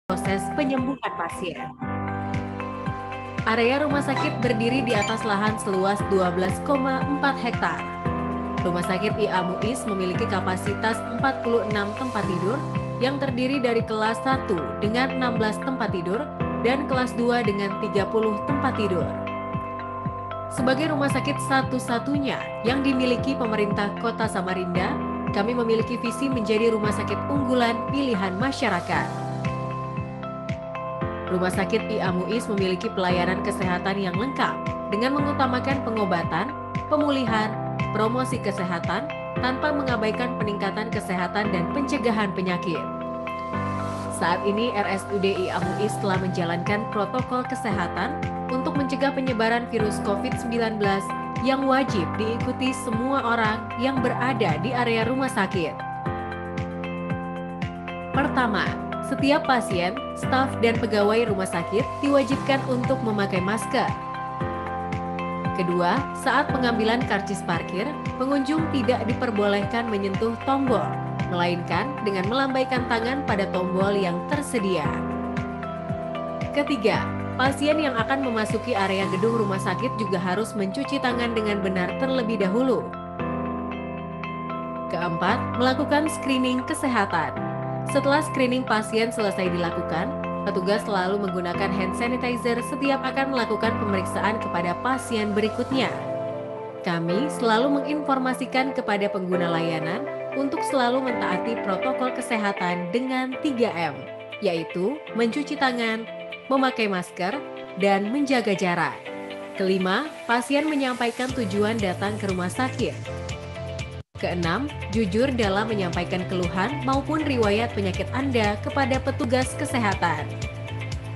proses penyembuhan pasien. Area rumah sakit berdiri di atas lahan seluas 12,4 hektar. Rumah sakit IA Muiz memiliki kapasitas 46 tempat tidur yang terdiri dari kelas 1 dengan 16 tempat tidur dan kelas 2 dengan 30 tempat tidur. Sebagai rumah sakit satu-satunya yang dimiliki pemerintah Kota Samarinda, kami memiliki visi menjadi rumah sakit unggulan pilihan masyarakat. Rumah sakit IA Muiz memiliki pelayanan kesehatan yang lengkap dengan mengutamakan pengobatan, pemulihan, promosi kesehatan, tanpa mengabaikan peningkatan kesehatan dan pencegahan penyakit. Saat ini RSUD IA Muiz telah menjalankan protokol kesehatan untuk mencegah penyebaran virus COVID-19 yang wajib diikuti semua orang yang berada di area rumah sakit. Pertama, setiap pasien, staf, dan pegawai rumah sakit diwajibkan untuk memakai masker. Kedua, saat pengambilan karcis parkir, pengunjung tidak diperbolehkan menyentuh tombol, melainkan dengan melambaikan tangan pada tombol yang tersedia. Ketiga, pasien yang akan memasuki area gedung rumah sakit juga harus mencuci tangan dengan benar terlebih dahulu. Keempat, melakukan screening kesehatan. Setelah screening pasien selesai dilakukan, petugas selalu menggunakan hand sanitizer setiap akan melakukan pemeriksaan kepada pasien berikutnya. Kami selalu menginformasikan kepada pengguna layanan untuk selalu mentaati protokol kesehatan dengan 3M, yaitu mencuci tangan, memakai masker, dan menjaga jarak. Kelima, pasien menyampaikan tujuan datang ke rumah sakit. Keenam, jujur dalam menyampaikan keluhan maupun riwayat penyakit Anda kepada petugas kesehatan.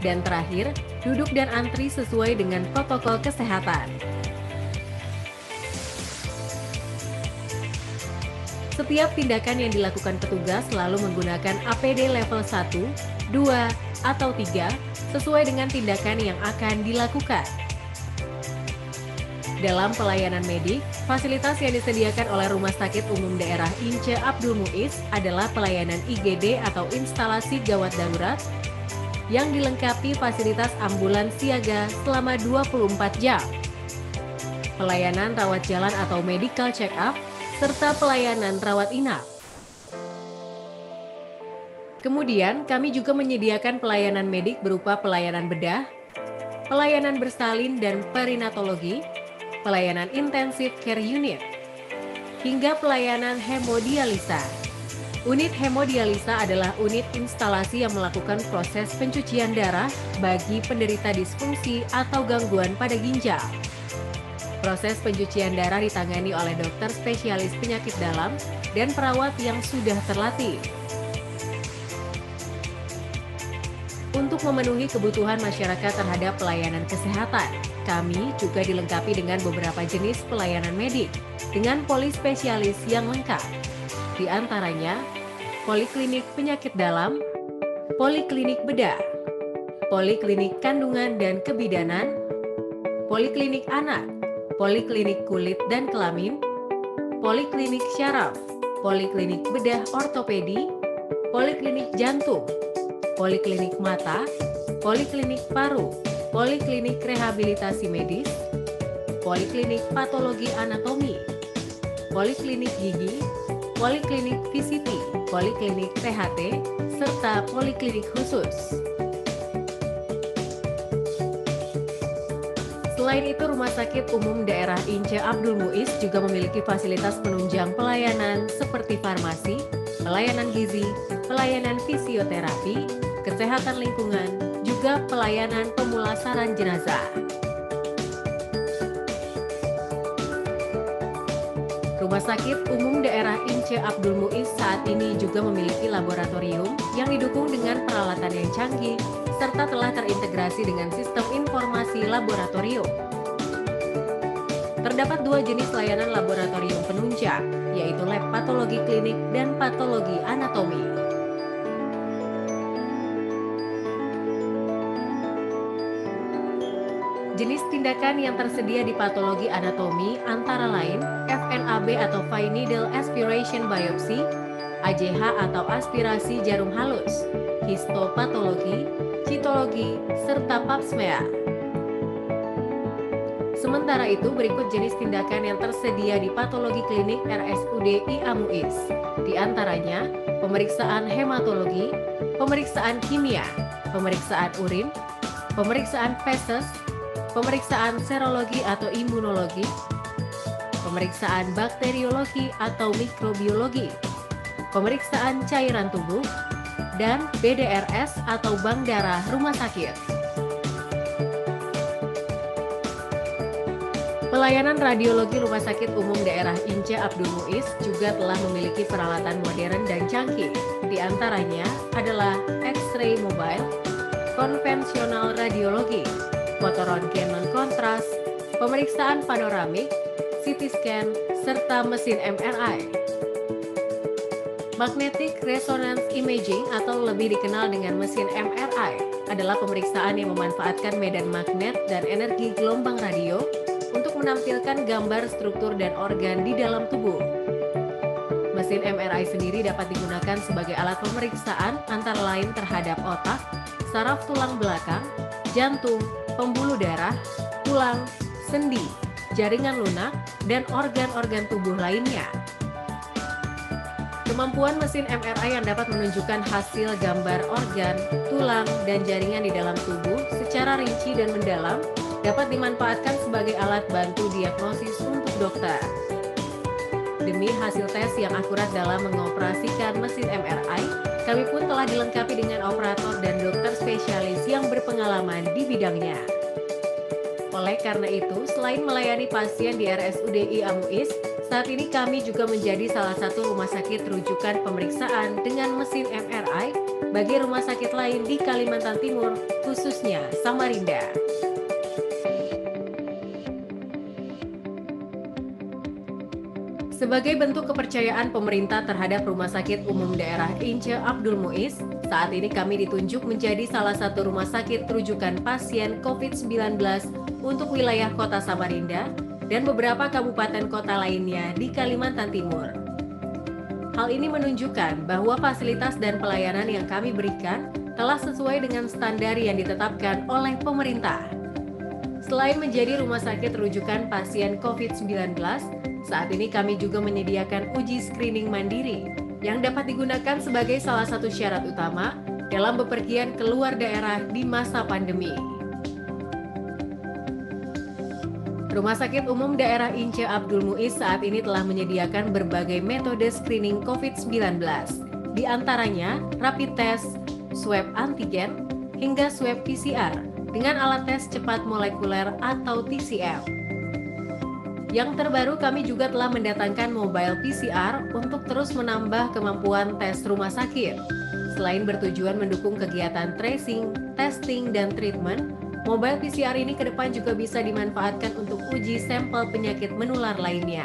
Dan terakhir, duduk dan antri sesuai dengan protokol kesehatan. Setiap tindakan yang dilakukan petugas selalu menggunakan APD level 1, 2, atau 3 sesuai dengan tindakan yang akan dilakukan. Dalam pelayanan medik, fasilitas yang disediakan oleh Rumah Sakit Umum Daerah Ince Abdul Muiz adalah pelayanan IGD atau instalasi gawat darurat yang dilengkapi fasilitas ambulans siaga selama 24 jam, pelayanan rawat jalan atau medical check-up, serta pelayanan rawat inap. Kemudian, kami juga menyediakan pelayanan medik berupa pelayanan bedah, pelayanan bersalin dan perinatologi, pelayanan intensif care unit, hingga pelayanan hemodialisa. Unit hemodialisa adalah unit instalasi yang melakukan proses pencucian darah bagi penderita disfungsi atau gangguan pada ginjal. Proses pencucian darah ditangani oleh dokter spesialis penyakit dalam dan perawat yang sudah terlatih. Untuk memenuhi kebutuhan masyarakat terhadap pelayanan kesehatan, kami juga dilengkapi dengan beberapa jenis pelayanan medik dengan polispesialis yang lengkap. Di antaranya, poliklinik penyakit dalam, poliklinik bedah, poliklinik kandungan dan kebidanan, poliklinik anak, poliklinik kulit dan kelamin, poliklinik syaraf, poliklinik bedah ortopedi, poliklinik jantung, poliklinik mata, poliklinik paru, poliklinik rehabilitasi medis, poliklinik patologi anatomi, poliklinik gigi, poliklinik VCT, poliklinik THT, serta poliklinik khusus. Selain itu, Rumah Sakit Umum Daerah Ince Abdul Muiz juga memiliki fasilitas penunjang pelayanan seperti farmasi, pelayanan gizi, pelayanan fisioterapi, kesehatan lingkungan, juga pelayanan pemulasaran jenazah. Rumah Sakit Umum Daerah Ince Abdul Muiz saat ini juga memiliki laboratorium yang didukung dengan peralatan yang canggih, serta telah terintegrasi dengan sistem informasi laboratorium. Terdapat dua jenis layanan laboratorium penunjang, yaitu lab patologi klinik dan patologi anatomi. Jenis tindakan yang tersedia di patologi anatomi antara lain FNAB atau Fine Needle Aspiration Biopsy, AJH atau aspirasi jarum halus, histopatologi, citologi, serta pap smear. Sementara itu, berikut jenis tindakan yang tersedia di patologi klinik RSUD IA MUIS. Di antaranya, pemeriksaan hematologi, pemeriksaan kimia, pemeriksaan urin, pemeriksaan feses, pemeriksaan serologi atau imunologi, pemeriksaan bakteriologi atau mikrobiologi, pemeriksaan cairan tubuh, dan BDRS atau bank darah rumah sakit. Pelayanan radiologi Rumah Sakit Umum Daerah Ince Abdul Muiz juga telah memiliki peralatan modern dan canggih. Di antaranya adalah X-ray mobile, konvensional radiologi, fotorongen non-kontras, pemeriksaan panoramik, CT scan, serta mesin MRI. Magnetic Resonance Imaging atau lebih dikenal dengan mesin MRI adalah pemeriksaan yang memanfaatkan medan magnet dan energi gelombang radio untuk menampilkan gambar struktur dan organ di dalam tubuh. Mesin MRI sendiri dapat digunakan sebagai alat pemeriksaan antara lain terhadap otak, saraf tulang belakang, jantung, pembuluh darah, tulang, sendi, jaringan lunak, dan organ-organ tubuh lainnya. Kemampuan mesin MRI yang dapat menunjukkan hasil gambar organ, tulang, dan jaringan di dalam tubuh secara rinci dan mendalam dapat dimanfaatkan sebagai alat bantu diagnosis untuk dokter. Demi hasil tes yang akurat dalam mengoperasikan mesin MRI, kami pun telah dilengkapi dengan operator dan dokter spesialis yang berpengalaman di bidangnya. Oleh karena itu, selain melayani pasien di RSUD IA MUIS, saat ini kami juga menjadi salah satu rumah sakit rujukan pemeriksaan dengan mesin MRI bagi rumah sakit lain di Kalimantan Timur, khususnya Samarinda. Sebagai bentuk kepercayaan pemerintah terhadap Rumah Sakit Umum Daerah Ince Abdul Muiz, saat ini kami ditunjuk menjadi salah satu rumah sakit rujukan pasien COVID-19 untuk wilayah kota Samarinda dan beberapa kabupaten kota lainnya di Kalimantan Timur. Hal ini menunjukkan bahwa fasilitas dan pelayanan yang kami berikan telah sesuai dengan standar yang ditetapkan oleh pemerintah. Selain menjadi rumah sakit rujukan pasien COVID-19, saat ini kami juga menyediakan uji screening mandiri yang dapat digunakan sebagai salah satu syarat utama dalam bepergian keluar daerah di masa pandemi. Rumah Sakit Umum Daerah Ince Abdul Muiz saat ini telah menyediakan berbagai metode screening COVID-19, di antaranya rapid test, swab antigen, hingga swab PCR dengan alat tes cepat molekuler atau TCM. Yang terbaru, kami juga telah mendatangkan mobile PCR untuk terus menambah kemampuan tes rumah sakit. Selain bertujuan mendukung kegiatan tracing, testing, dan treatment, mobile PCR ini ke depan juga bisa dimanfaatkan untuk uji sampel penyakit menular lainnya.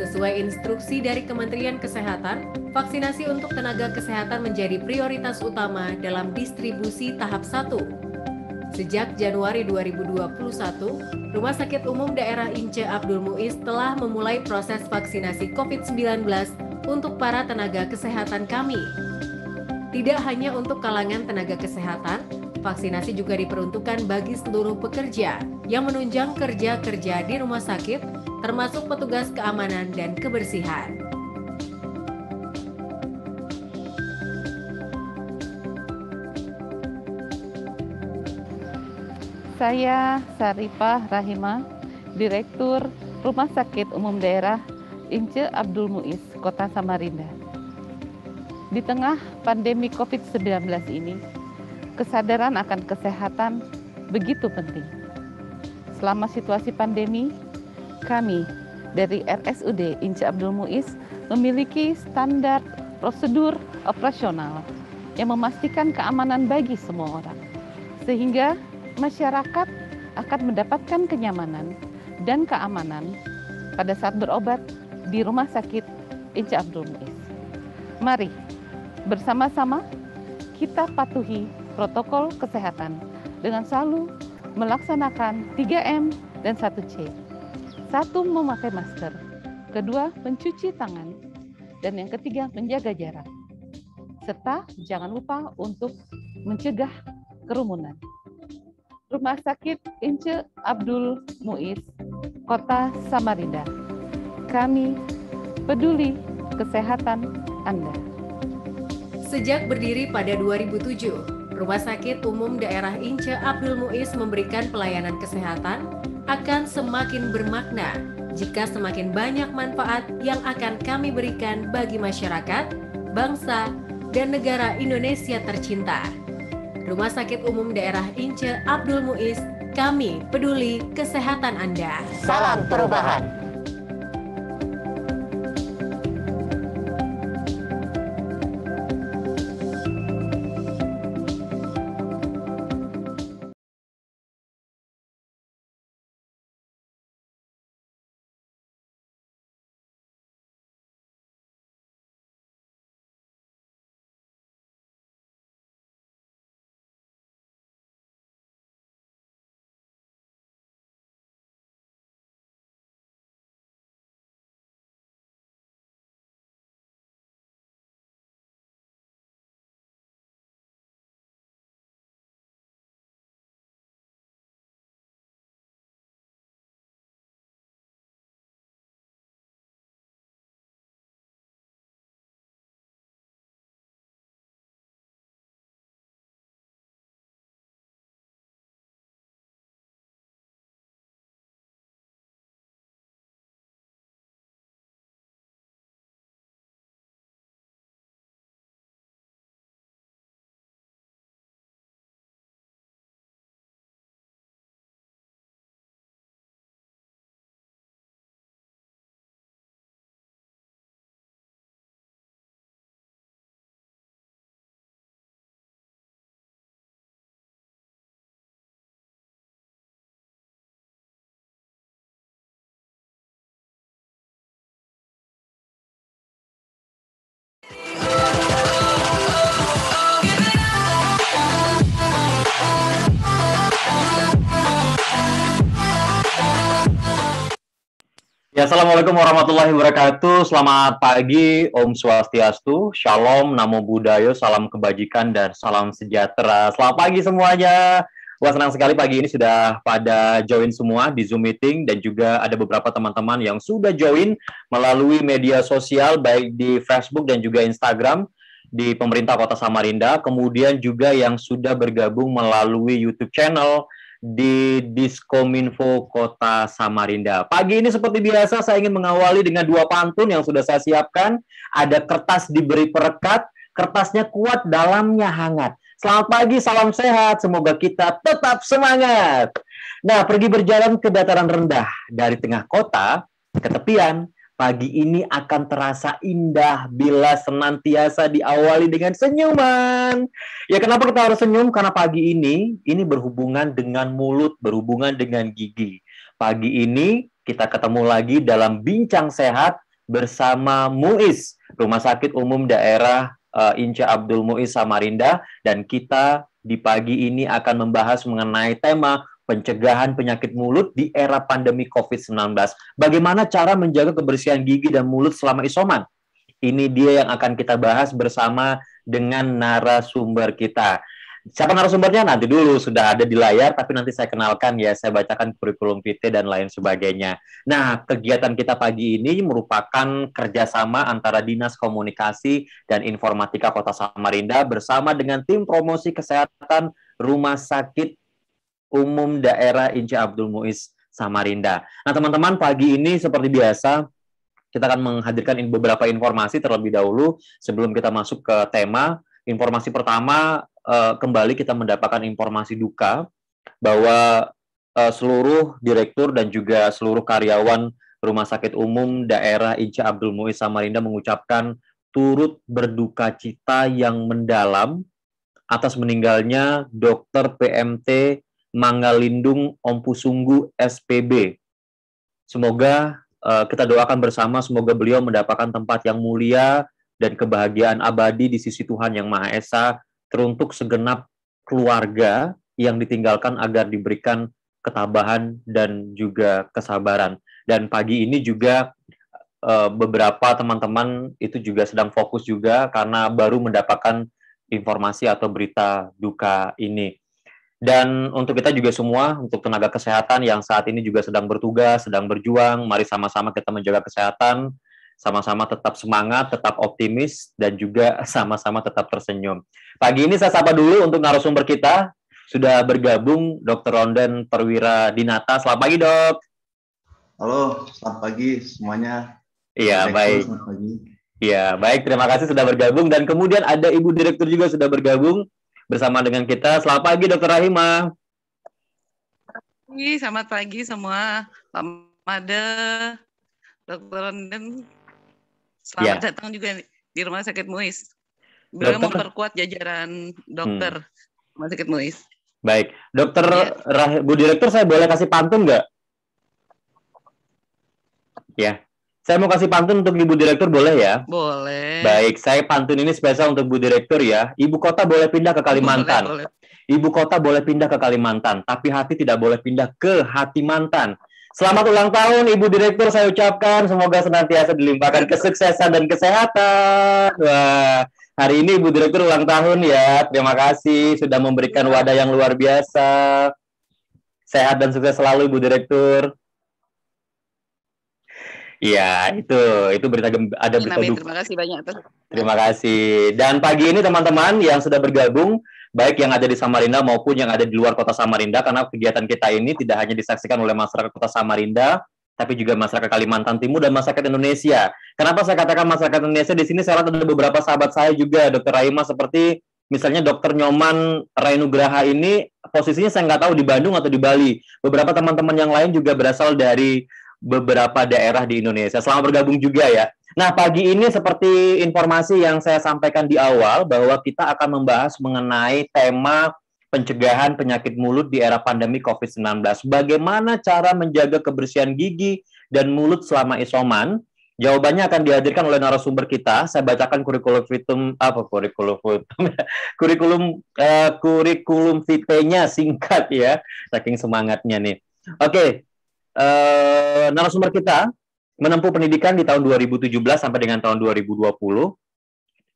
Sesuai instruksi dari Kementerian Kesehatan, vaksinasi untuk tenaga kesehatan menjadi prioritas utama dalam distribusi tahap 1. Sejak Januari 2021, Rumah Sakit Umum Daerah Ince Abdul Muiz telah memulai proses vaksinasi COVID-19 untuk para tenaga kesehatan kami. Tidak hanya untuk kalangan tenaga kesehatan, vaksinasi juga diperuntukkan bagi seluruh pekerja yang menunjang kerja-kerja di rumah sakit, termasuk petugas keamanan dan kebersihan. Saya Sarifah Rahimah, Direktur Rumah Sakit Umum Daerah Ince Abdul Muiz, Kota Samarinda. Di tengah pandemi COVID-19 ini, kesadaran akan kesehatan begitu penting. Selama situasi pandemi, kami dari RSUD Ince Abdul Muiz memiliki standar prosedur operasional yang memastikan keamanan bagi semua orang, sehingga masyarakat akan mendapatkan kenyamanan dan keamanan pada saat berobat di Rumah Sakit Ince Abdul Muiz. Mari bersama-sama kita patuhi protokol kesehatan dengan selalu melaksanakan 3M dan 1C. 1. Memakai masker. 2. Mencuci tangan. Dan yang ketiga, menjaga jarak. serta jangan lupa untuk mencegah kerumunan. Rumah Sakit Ince Abdul Muiz, Kota Samarinda. Kami peduli kesehatan Anda. Sejak berdiri pada 2007, Rumah Sakit Umum Daerah Ince Abdul Muiz memberikan pelayanan kesehatan akan semakin bermakna jika semakin banyak manfaat yang akan kami berikan bagi masyarakat, bangsa, dan negara Indonesia tercinta. Rumah Sakit Umum Daerah Ince Abdul Muiz, kami peduli kesehatan Anda. Salam perubahan. Ya, Assalamualaikum warahmatullahi wabarakatuh. Selamat pagi, Om Swastiastu, Shalom, Namo Buddhaya, salam kebajikan, dan salam sejahtera. Selamat pagi semuanya. Wah, senang sekali pagi ini sudah pada join semua di Zoom meeting, dan juga ada beberapa teman-teman yang sudah join melalui media sosial, baik di Facebook dan juga Instagram, di pemerintah Kota Samarinda, kemudian juga yang sudah bergabung melalui YouTube channel di Diskominfo Kota Samarinda. Pagi ini seperti biasa saya ingin mengawali dengan dua pantun yang sudah saya siapkan. Ada kertas diberi perekat, kertasnya kuat, dalamnya hangat. Selamat pagi, salam sehat, semoga kita tetap semangat. Nah, pergi berjalan ke dataran rendah dari tengah kota ke tepian. Pagi ini akan terasa indah bila senantiasa diawali dengan senyuman. Ya, kenapa kita harus senyum? Karena pagi ini berhubungan dengan mulut, berhubungan dengan gigi. Pagi ini kita ketemu lagi dalam Bincang Sehat bersama Muiz, Rumah Sakit Umum Daerah Ince Abdul Muiz Samarinda, dan kita di pagi ini akan membahas mengenai tema pencegahan penyakit mulut di era pandemi COVID-19. Bagaimana cara menjaga kebersihan gigi dan mulut selama isoman? Ini dia yang akan kita bahas bersama dengan narasumber kita. Siapa narasumbernya? Nanti dulu, sudah ada di layar, tapi nanti saya kenalkan ya, saya bacakan kurikulum vitae dan lain sebagainya. Nah, kegiatan kita pagi ini merupakan kerjasama antara Dinas Komunikasi dan Informatika Kota Samarinda bersama dengan tim promosi kesehatan Rumah Sakit Umum Daerah Ince Abdul Muiz Samarinda. Nah, teman-teman, pagi ini seperti biasa kita akan menghadirkan beberapa informasi terlebih dahulu sebelum kita masuk ke tema. Informasi pertama, kembali kita mendapatkan informasi duka bahwa seluruh direktur dan juga seluruh karyawan Rumah Sakit Umum Daerah Ince Abdul Muiz Samarinda mengucapkan turut berduka cita yang mendalam atas meninggalnya Dr. PMT Mangalindung Ompusunggu SPB. Semoga kita doakan bersama, semoga beliau mendapatkan tempat yang mulia dan kebahagiaan abadi di sisi Tuhan Yang Maha Esa, teruntuk segenap keluarga yang ditinggalkan agar diberikan ketabahan dan juga kesabaran. Dan pagi ini juga beberapa teman-teman itu juga sedang fokus juga karena baru mendapatkan informasi atau berita duka ini. Dan untuk kita juga semua, untuk tenaga kesehatan yang saat ini juga sedang bertugas, sedang berjuang, mari sama-sama kita menjaga kesehatan, sama-sama tetap semangat, tetap optimis, dan juga sama-sama tetap tersenyum. Pagi ini saya sapa dulu untuk narasumber kita, sudah bergabung Dr. Ronden Perwira Dinata. Selamat pagi, Dok. Halo, selamat pagi semuanya. Iya, baik. Selamat pagi. Iya, baik. Terima kasih sudah bergabung. Dan kemudian ada Ibu Direktur juga sudah bergabung bersama dengan kita. Selamat pagi, Dr. Rahima. Selamat pagi semua, Pak Made, Dr. Ronden. Selamat datang juga di Rumah Sakit MUIS. Beliau memperkuat jajaran dokter Rumah Sakit MUIS. Baik, Dokter Bu Direktur, saya boleh kasih pantun nggak? Ya, saya mau kasih pantun untuk Ibu Direktur, boleh ya? Boleh. Baik, saya pantun ini spesial untuk Bu Direktur ya. Ibu kota boleh pindah ke Kalimantan. Boleh. Ibu kota boleh pindah ke Kalimantan, tapi hati tidak boleh pindah ke hati mantan. Selamat ulang tahun Ibu Direktur, saya ucapkan. Semoga senantiasa dilimpahkan kesuksesan dan kesehatan. Wah, hari ini Ibu Direktur ulang tahun ya. Terima kasih sudah memberikan wadah yang luar biasa. Sehat dan sukses selalu Ibu Direktur. Iya, itu berita ada berita duka. Terima kasih banyak tuh. Terima kasih. Dan pagi ini teman-teman yang sudah bergabung, baik yang ada di Samarinda maupun yang ada di luar kota Samarinda, karena kegiatan kita ini tidak hanya disaksikan oleh masyarakat kota Samarinda, tapi juga masyarakat Kalimantan Timur dan masyarakat Indonesia. Kenapa saya katakan masyarakat Indonesia? Di sini saya lihat ada beberapa sahabat saya juga, Dr. Rahima, seperti misalnya Dr. Nyoman Rainugraha ini, posisinya saya nggak tahu di Bandung atau di Bali. Beberapa teman-teman yang lain juga berasal dari beberapa daerah di Indonesia. Selamat bergabung juga ya. Nah, pagi ini seperti informasi yang saya sampaikan di awal, bahwa kita akan membahas mengenai tema pencegahan penyakit mulut di era pandemi COVID-19. Bagaimana cara menjaga kebersihan gigi dan mulut selama isoman? Jawabannya akan dihadirkan oleh narasumber kita. Saya bacakan kurikulum vitae-nya singkat ya, saking semangatnya nih. Oke. Narasumber kita menempuh pendidikan di tahun 2017 sampai dengan tahun 2020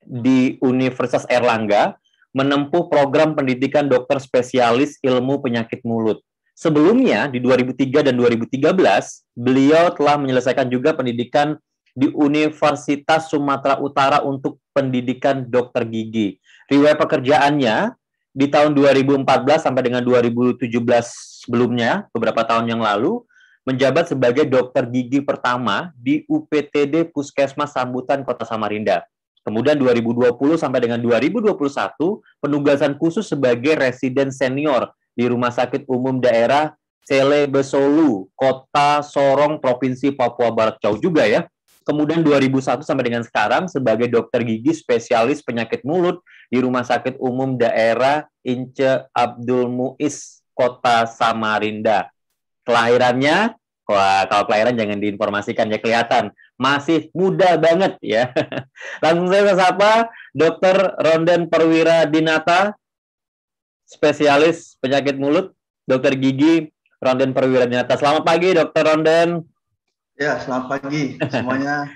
di Universitas Airlangga, menempuh program pendidikan dokter spesialis ilmu penyakit mulut. Sebelumnya di 2003 dan 2013 beliau telah menyelesaikan juga pendidikan di Universitas Sumatera Utara untuk pendidikan dokter gigi. Riwayat pekerjaannya di tahun 2014 sampai dengan 2017 sebelumnya, beberapa tahun yang lalu, menjabat sebagai dokter gigi pertama di UPTD Puskesmas Sambutan Kota Samarinda. Kemudian 2020 sampai dengan 2021, penugasan khusus sebagai residen senior di Rumah Sakit Umum Daerah Celebesolu, Kota Sorong, Provinsi Papua Barat. Jauh juga ya. Kemudian 2001 sampai dengan sekarang sebagai dokter gigi spesialis penyakit mulut di Rumah Sakit Umum Daerah Ince Abdul Muiz, Kota Samarinda. Kelahirannya, wah kalau kelahiran jangan diinformasikan ya, kelihatan masih muda banget ya. Langsung saya sapa Dr. Ronden Perwira Dinata, spesialis penyakit mulut, dokter gigi Ronden Perwira Dinata. Selamat pagi Dr. Ronden. Ya, selamat pagi semuanya.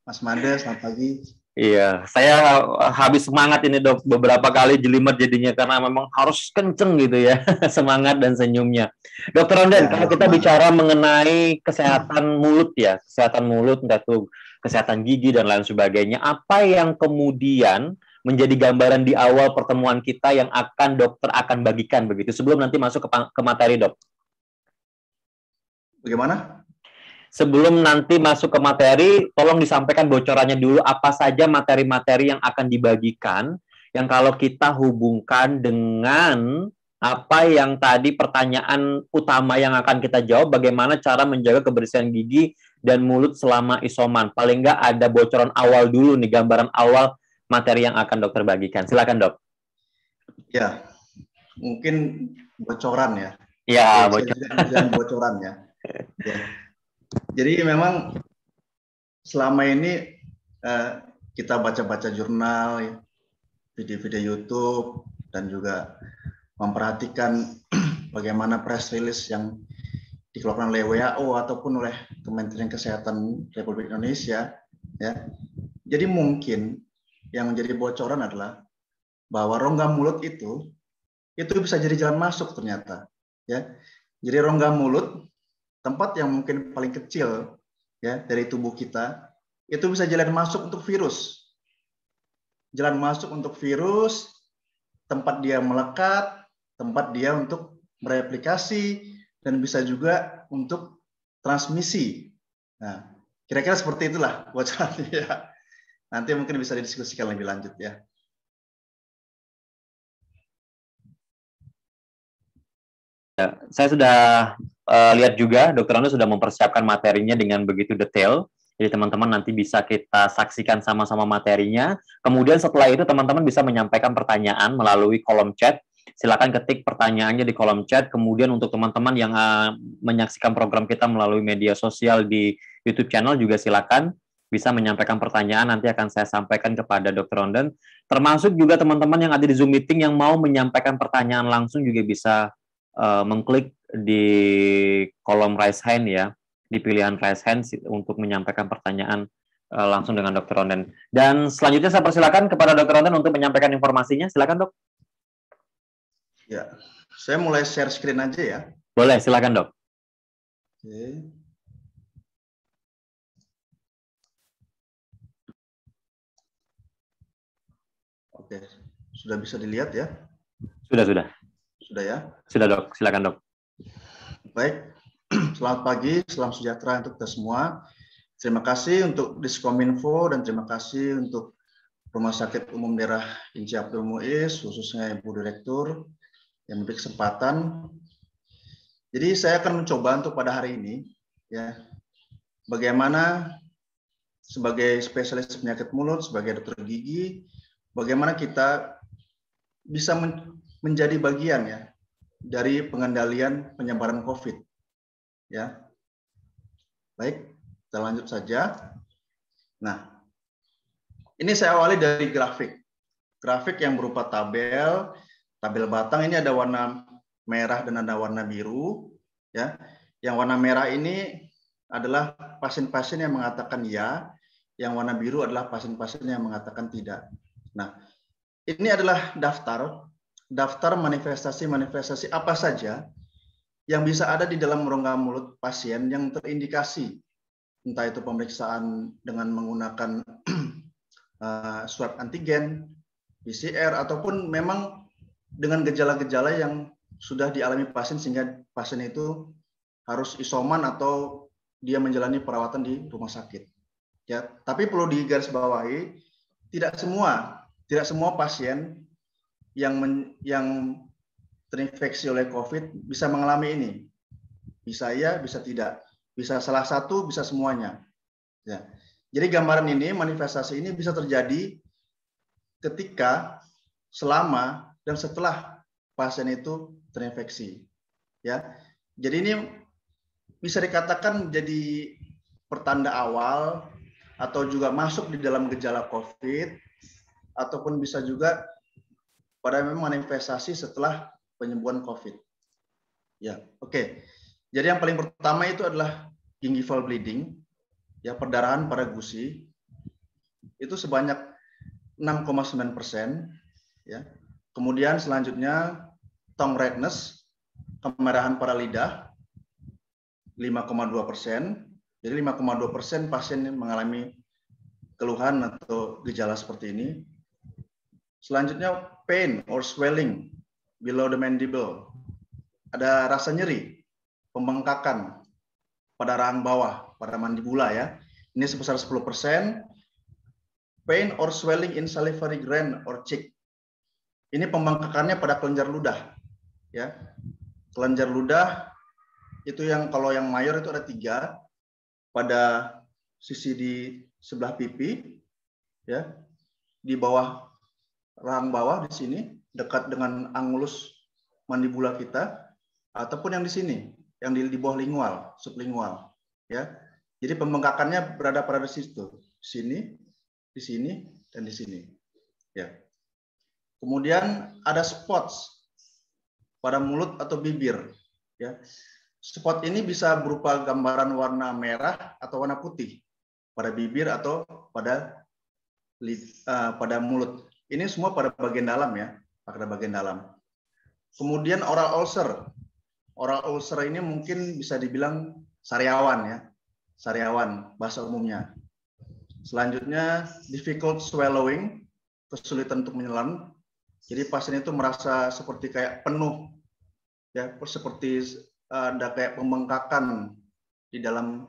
Mas Made, selamat pagi. Iya, saya habis semangat ini Dok, beberapa kali jelimet jadinya karena memang harus kenceng gitu ya, semangat dan senyumnya. Dokter Ronden, kalau kita bicara mengenai kesehatan mulut ya, kesehatan mulut, entah itu kesehatan gigi dan lain sebagainya, apa yang kemudian menjadi gambaran di awal pertemuan kita yang akan dokter akan bagikan begitu, sebelum nanti masuk ke materi, Dok? Bagaimana? Sebelum nanti masuk ke materi, tolong disampaikan bocorannya dulu apa saja materi-materi yang akan dibagikan, yang kalau kita hubungkan dengan apa yang tadi pertanyaan utama yang akan kita jawab, bagaimana cara menjaga kebersihan gigi dan mulut selama isoman. Paling nggak ada bocoran awal dulu nih, gambaran awal materi yang akan dokter bagikan. Silakan Dok. Ya, mungkin bocoran ya. Ya, bocoran ya. Ya. Jadi memang selama ini kita baca-baca jurnal, video-video YouTube, dan juga memperhatikan bagaimana press release yang dikeluarkan oleh WHO ataupun oleh Kementerian Kesehatan Republik Indonesia, ya. Jadi mungkin yang menjadi bocoran adalah bahwa rongga mulut itu bisa jadi jalan masuk ternyata, ya. Jadi rongga mulut, tempat yang mungkin paling kecil ya dari tubuh kita, itu bisa jalan masuk untuk virus. Jalan masuk untuk virus, tempat dia melekat, tempat dia untuk mereplikasi, dan bisa juga untuk transmisi. Nah, kira-kira seperti itulah bocorannya ya. Nanti mungkin bisa didiskusikan lebih lanjut ya. Ya, saya sudah lihat juga Dr. Anda sudah mempersiapkan materinya dengan begitu detail. Jadi teman-teman nanti bisa kita saksikan sama-sama materinya. Kemudian setelah itu teman-teman bisa menyampaikan pertanyaan melalui kolom chat. Silakan ketik pertanyaannya di kolom chat. Kemudian untuk teman-teman yang menyaksikan program kita melalui media sosial di YouTube channel juga silakan bisa menyampaikan pertanyaan. Nanti akan saya sampaikan kepada Dr. Ronden. Termasuk juga teman-teman yang ada di Zoom meeting yang mau menyampaikan pertanyaan langsung juga bisa mengklik di kolom raise hand ya, di pilihan raise hand untuk menyampaikan pertanyaan langsung dengan Dr. Ronden. Dan selanjutnya saya persilakan kepada Dr. Ronden untuk menyampaikan informasinya. Silakan, Dok. Ya, saya mulai share screen aja ya. Boleh, silakan, Dok. Oke, sudah bisa dilihat ya? Sudah. Sudah ya? Sudah, Dok. Silakan, Dok. Baik, selamat pagi, salam sejahtera untuk kita semua. Terima kasih untuk Diskominfo dan terima kasih untuk Rumah Sakit Umum Daerah Inci Abdul Muiz, khususnya Ibu Direktur yang memberi kesempatan. Jadi saya akan mencoba untuk pada hari ini, ya, bagaimana sebagai spesialis penyakit mulut, sebagai dokter gigi, bagaimana kita bisa menjadi bagian ya dari pengendalian penyebaran COVID. Ya, baik, kita lanjut saja. Nah, ini saya awali dari grafik yang berupa tabel batang. Ini ada warna merah dan ada warna biru. Ya, yang warna merah ini adalah pasien-pasien yang mengatakan ya, yang warna biru adalah pasien-pasien yang mengatakan tidak. Nah, ini adalah daftar manifestasi apa saja yang bisa ada di dalam rongga mulut pasien yang terindikasi, entah itu pemeriksaan dengan menggunakan swab antigen, PCR, ataupun memang dengan gejala-gejala yang sudah dialami pasien sehingga pasien itu harus isoman atau dia menjalani perawatan di rumah sakit. Ya, tapi perlu digarisbawahi, tidak semua pasien yang terinfeksi oleh COVID bisa mengalami ini. Bisa ya, bisa tidak. Bisa salah satu, bisa semuanya. Ya. Jadi gambaran ini, manifestasi ini bisa terjadi ketika, selama, dan setelah pasien itu terinfeksi. Ya. Jadi ini bisa dikatakan jadi pertanda awal atau juga masuk di dalam gejala COVID, ataupun bisa juga pada memang manifestasi setelah penyembuhan COVID. Ya, oke. Jadi yang paling pertama itu adalah gingival bleeding, ya, perdarahan pada gusi. Itu sebanyak 6,9%, ya. Kemudian selanjutnya tongue redness, kemerahan pada lidah, 5,2%. Jadi 5,2% pasien yang mengalami keluhan atau gejala seperti ini. Selanjutnya pain or swelling below the mandible. Ada rasa nyeri, pembengkakan pada rahang bawah, pada mandibula ya. Ini sebesar 10%. Pain or swelling in salivary gland or cheek. Ini pembengkakannya pada kelenjar ludah. Ya. Kelenjar ludah itu yang kalau yang mayor itu ada 3 pada sisi di sebelah pipi, ya, di bawah rahang bawah di sini dekat dengan angulus mandibula kita, ataupun yang di sini yang di bawah lingual, sublingual, ya. Jadi pembengkakannya berada pada situ, sini, di sini, dan di sini, ya. Kemudian ada spots pada mulut atau bibir, ya. spot ini bisa berupa gambaran warna merah atau warna putih pada bibir atau pada mulut. Ini semua pada bagian dalam ya, pada bagian dalam. Kemudian oral ulcer. Oral ulcer ini mungkin bisa dibilang sariawan ya, sariawan bahasa umumnya. Selanjutnya difficult swallowing, kesulitan untuk menyelam. Jadi pasien itu merasa seperti kayak penuh, ya, seperti ada kayak pembengkakan di dalam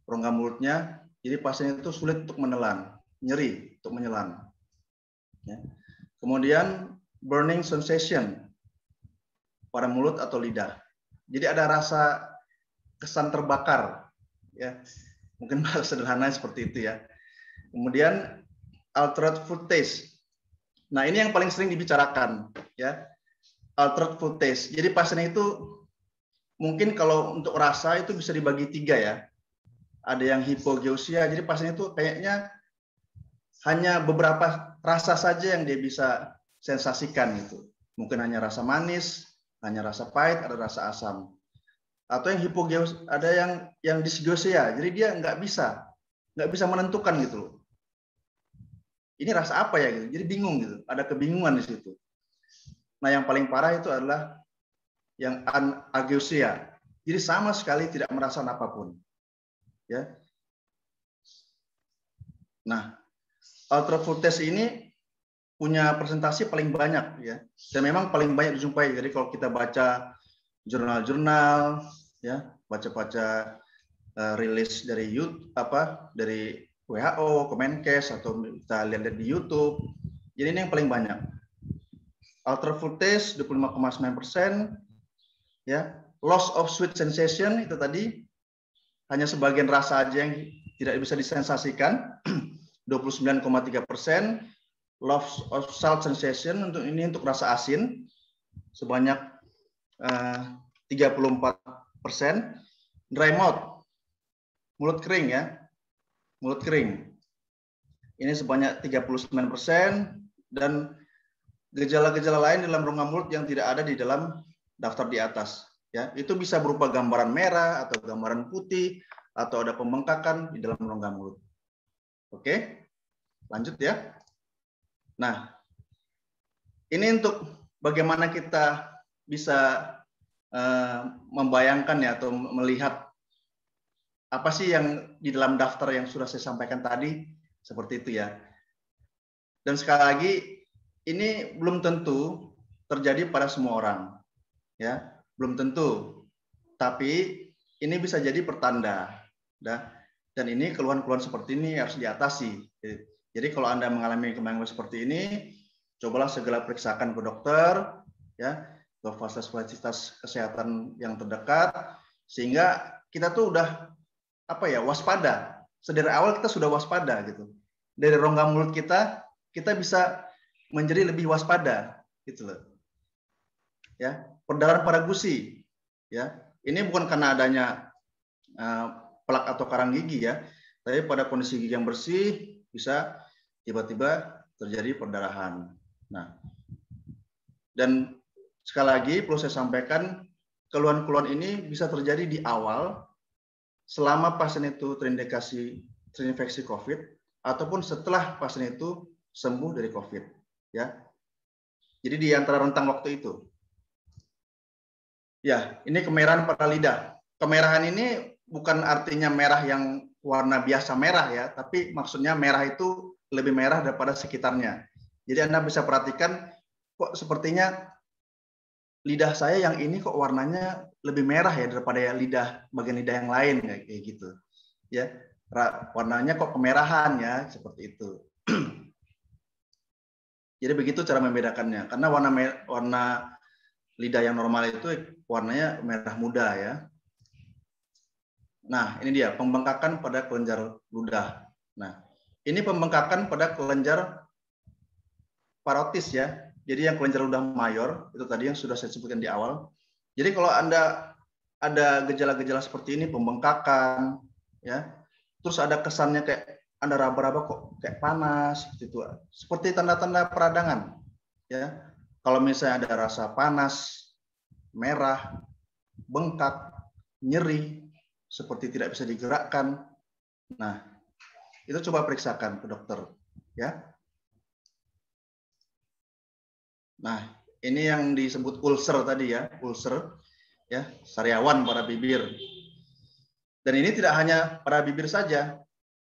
rongga mulutnya. Jadi pasien itu sulit untuk menelan, nyeri untuk menyelam. Ya. Kemudian burning sensation pada mulut atau lidah. Jadi ada rasa kesan terbakar, ya. Mungkin bahasa sederhana seperti itu ya. Kemudian altered food taste. Nah, ini yang paling sering dibicarakan, ya. Altered food taste. Jadi pasien itu mungkin kalau untuk rasa itu bisa dibagi 3 ya. Ada yang hipogeusia. Jadi pasien itu kayaknya hanya beberapa rasa saja yang dia bisa sensasikan gitu. Mungkin hanya rasa manis, hanya rasa pahit, ada rasa asam. Atau yang hipogeusia, ada yang dysgeusia. Jadi dia nggak bisa menentukan gitu loh. Ini rasa apa ya gitu. Jadi bingung gitu. Ada kebingungan di situ. Nah, yang paling parah itu adalah yang anageusia. Jadi sama sekali tidak merasakan apapun. Ya. Nah, altered food taste ini punya presentasi paling banyak ya. Dan memang paling banyak dijumpai. Jadi kalau kita baca jurnal-jurnal ya, baca-baca rilis dari dari WHO, Kemenkes, atau kita lihat di YouTube. Jadi ini yang paling banyak. Altered food taste 25,9%, ya. Loss of sweet sensation itu tadi hanya sebagian rasa aja yang tidak bisa disensasikan, 29,3%. Loss of salt sensation untuk rasa asin sebanyak 34%. Dry mouth, mulut kering ya. Mulut kering. Ini sebanyak 39%, dan gejala-gejala lain dalam rongga mulut yang tidak ada di dalam daftar di atas. Ya, itu bisa berupa gambaran merah atau gambaran putih atau ada pembengkakan di dalam rongga mulut. Oke, lanjut ya. Nah, ini untuk bagaimana kita bisa membayangkan ya atau melihat apa sih yang di dalam daftar yang sudah saya sampaikan tadi, seperti itu ya. Dan sekali lagi, ini belum tentu terjadi pada semua orang, ya, belum tentu. Tapi ini bisa jadi pertanda, dan ini keluhan-keluhan seperti ini harus diatasi. Jadi kalau Anda mengalami keluhan seperti ini, cobalah segera periksakan ke dokter, ya, ke fasilitas kesehatan yang terdekat, sehingga kita tuh udah waspada. Sedari awal kita sudah waspada gitu. Dari rongga mulut kita bisa menjadi lebih waspada gitu loh. Ya, perdarahan pada gusi. Ya, ini bukan karena adanya plak atau karang gigi ya, tapi pada kondisi gigi yang bersih bisa tiba-tiba terjadi perdarahan. Nah, dan sekali lagi perlu saya sampaikan, keluhan-keluhan ini bisa terjadi di awal selama pasien itu terinfeksi COVID, ataupun setelah pasien itu sembuh dari COVID, ya. Jadi di antara rentang waktu itu. Ya, ini kemerahan pada lidah. Kemerahan ini bukan artinya merah yang warna biasa merah ya, tapi maksudnya merah itu lebih merah daripada sekitarnya. Jadi Anda bisa perhatikan, kok sepertinya lidah saya yang ini kok warnanya lebih merah ya daripada bagian lidah yang lain kayak gitu. Ya, warnanya kok kemerahan ya, seperti itu. Jadi begitu cara membedakannya. Karena warna lidah yang normal itu warnanya merah muda ya. Nah, ini dia pembengkakan pada kelenjar ludah. Nah, ini pembengkakan pada kelenjar parotis ya. Jadi yang kelenjar ludah mayor itu tadi yang sudah saya sebutkan di awal. Jadi kalau Anda ada gejala-gejala seperti ini, pembengkakan ya, terus ada kesannya kayak Anda raba-raba kok kayak panas gitu, seperti tanda-tanda peradangan ya. Kalau misalnya ada rasa panas, merah, bengkak, nyeri, seperti tidak bisa digerakkan. Nah, itu coba periksakan ke dokter, ya. Nah, ini yang disebut ulcer tadi ya, ulcer, ya, sariawan pada bibir. Dan ini tidak hanya pada bibir saja,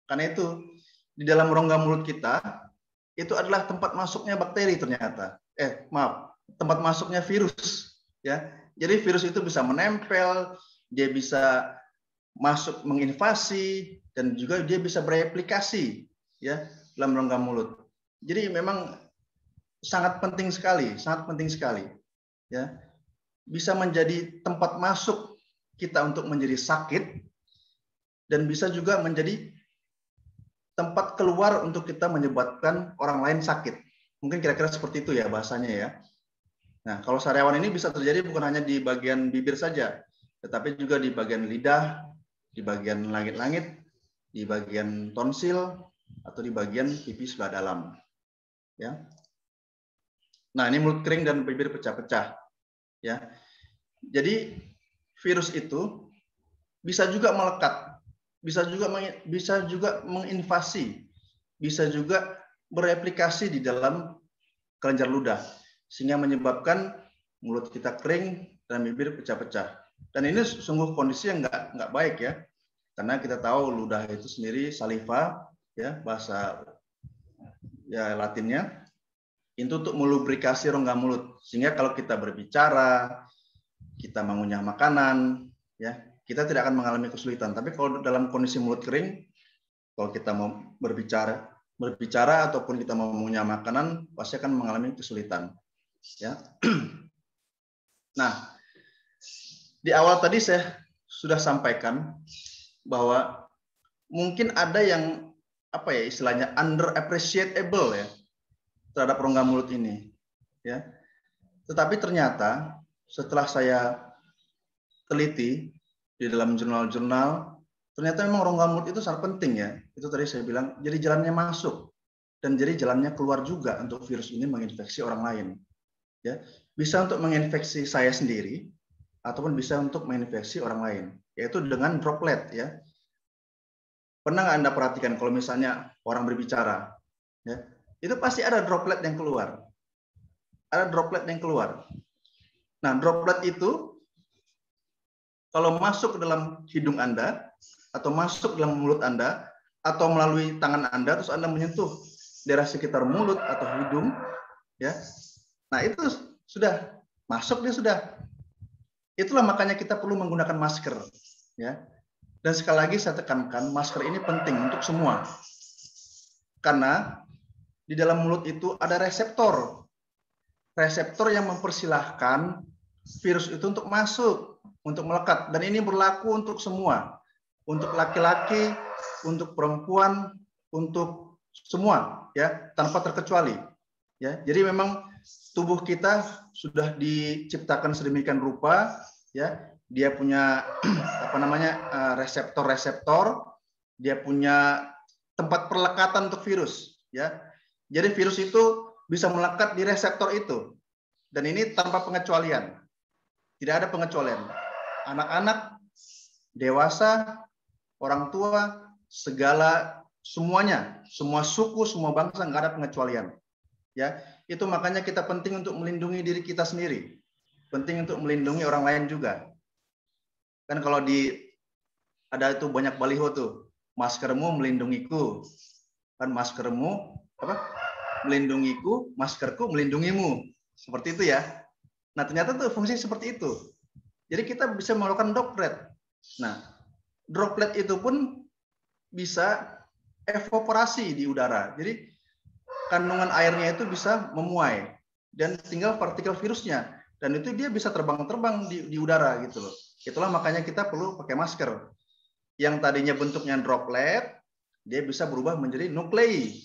karena itu di dalam rongga mulut kita itu adalah tempat masuknya bakteri ternyata. Tempat masuknya virus, ya. Jadi virus itu bisa menempel, dia bisa masuk menginvasi, dan juga dia bisa bereplikasi, ya, dalam rongga mulut. Jadi memang sangat penting sekali, ya. Bisa menjadi tempat masuk kita untuk menjadi sakit, dan bisa juga menjadi tempat keluar untuk kita menyebabkan orang lain sakit. Mungkin kira-kira seperti itu ya bahasanya ya. Nah, kalau sariawan ini bisa terjadi bukan hanya di bagian bibir saja, tetapi juga di bagian lidah, di bagian langit-langit, di bagian tonsil, atau di bagian pipi sebelah dalam. Ya. Nah, ini mulut kering dan bibir pecah-pecah. Ya. Jadi virus itu bisa juga melekat, bisa juga menginvasi, bisa juga bereplikasi di dalam kelenjar ludah, sehingga menyebabkan mulut kita kering dan bibir pecah-pecah. Dan ini sungguh kondisi yang nggak baik ya, karena kita tahu ludah itu sendiri saliva, ya, bahasa ya Latinnya, itu untuk melubrikasi rongga mulut, sehingga kalau kita berbicara, kita mengunyah makanan, ya, kita tidak akan mengalami kesulitan. Tapi kalau dalam kondisi mulut kering, kalau kita mau berbicara ataupun kita mau mengunyah makanan, pasti akan mengalami kesulitan. Ya. Nah, di awal tadi saya sudah sampaikan bahwa mungkin ada yang istilahnya underappreciable ya terhadap rongga mulut ini, ya. Tetapi ternyata setelah saya teliti di dalam jurnal-jurnal, ternyata memang rongga mulut itu sangat penting ya. Itu tadi saya bilang, jadi jalannya masuk dan jadi jalannya keluar juga untuk virus ini menginfeksi orang lain. Ya, bisa untuk menginfeksi saya sendiri ataupun bisa untuk menginfeksi orang lain, yaitu dengan droplet ya. Pernah nggak Anda perhatikan kalau misalnya orang berbicara, ya, itu pasti ada droplet yang keluar. Ada droplet yang keluar. Nah, droplet itu kalau masuk ke dalam hidung Anda atau masuk ke dalam mulut Anda atau melalui tangan Anda terus Anda menyentuh daerah sekitar mulut atau hidung, ya. Nah, itu sudah masuk, dia sudah. Itulah makanya kita perlu menggunakan masker, ya. Dan sekali lagi saya tekankan, masker ini penting untuk semua. Karena di dalam mulut itu ada reseptor. Reseptor yang mempersilahkan virus itu untuk masuk, untuk melekat. Dan ini berlaku untuk semua. Untuk laki-laki, untuk perempuan, untuk semua, ya, tanpa terkecuali. Ya, jadi memang tubuh kita sudah diciptakan sedemikian rupa, ya. Dia punya reseptor-reseptor, dia punya tempat perlekatan untuk virus, ya. Jadi virus itu bisa melekat di reseptor itu. Dan ini tanpa pengecualian. Tidak ada pengecualian. Anak-anak, dewasa, orang tua, semuanya, semua suku, semua bangsa, nggak ada pengecualian. Ya, itu makanya kita penting untuk melindungi diri kita sendiri. Penting untuk melindungi orang lain juga. Kan kalau ada itu banyak baliho tuh, maskermu melindungiku. Kan maskermu melindungiku, maskerku melindungimu. Seperti itu ya. Nah, ternyata tuh fungsi seperti itu. Jadi kita bisa melakukan droplet. Nah, droplet itu pun bisa evaporasi di udara. Jadi kandungan airnya itu bisa memuai dan tinggal partikel virusnya, dan itu dia bisa terbang-terbang di udara gitu loh. Itulah makanya kita perlu pakai masker. Yang tadinya bentuknya droplet, dia bisa berubah menjadi nuklei.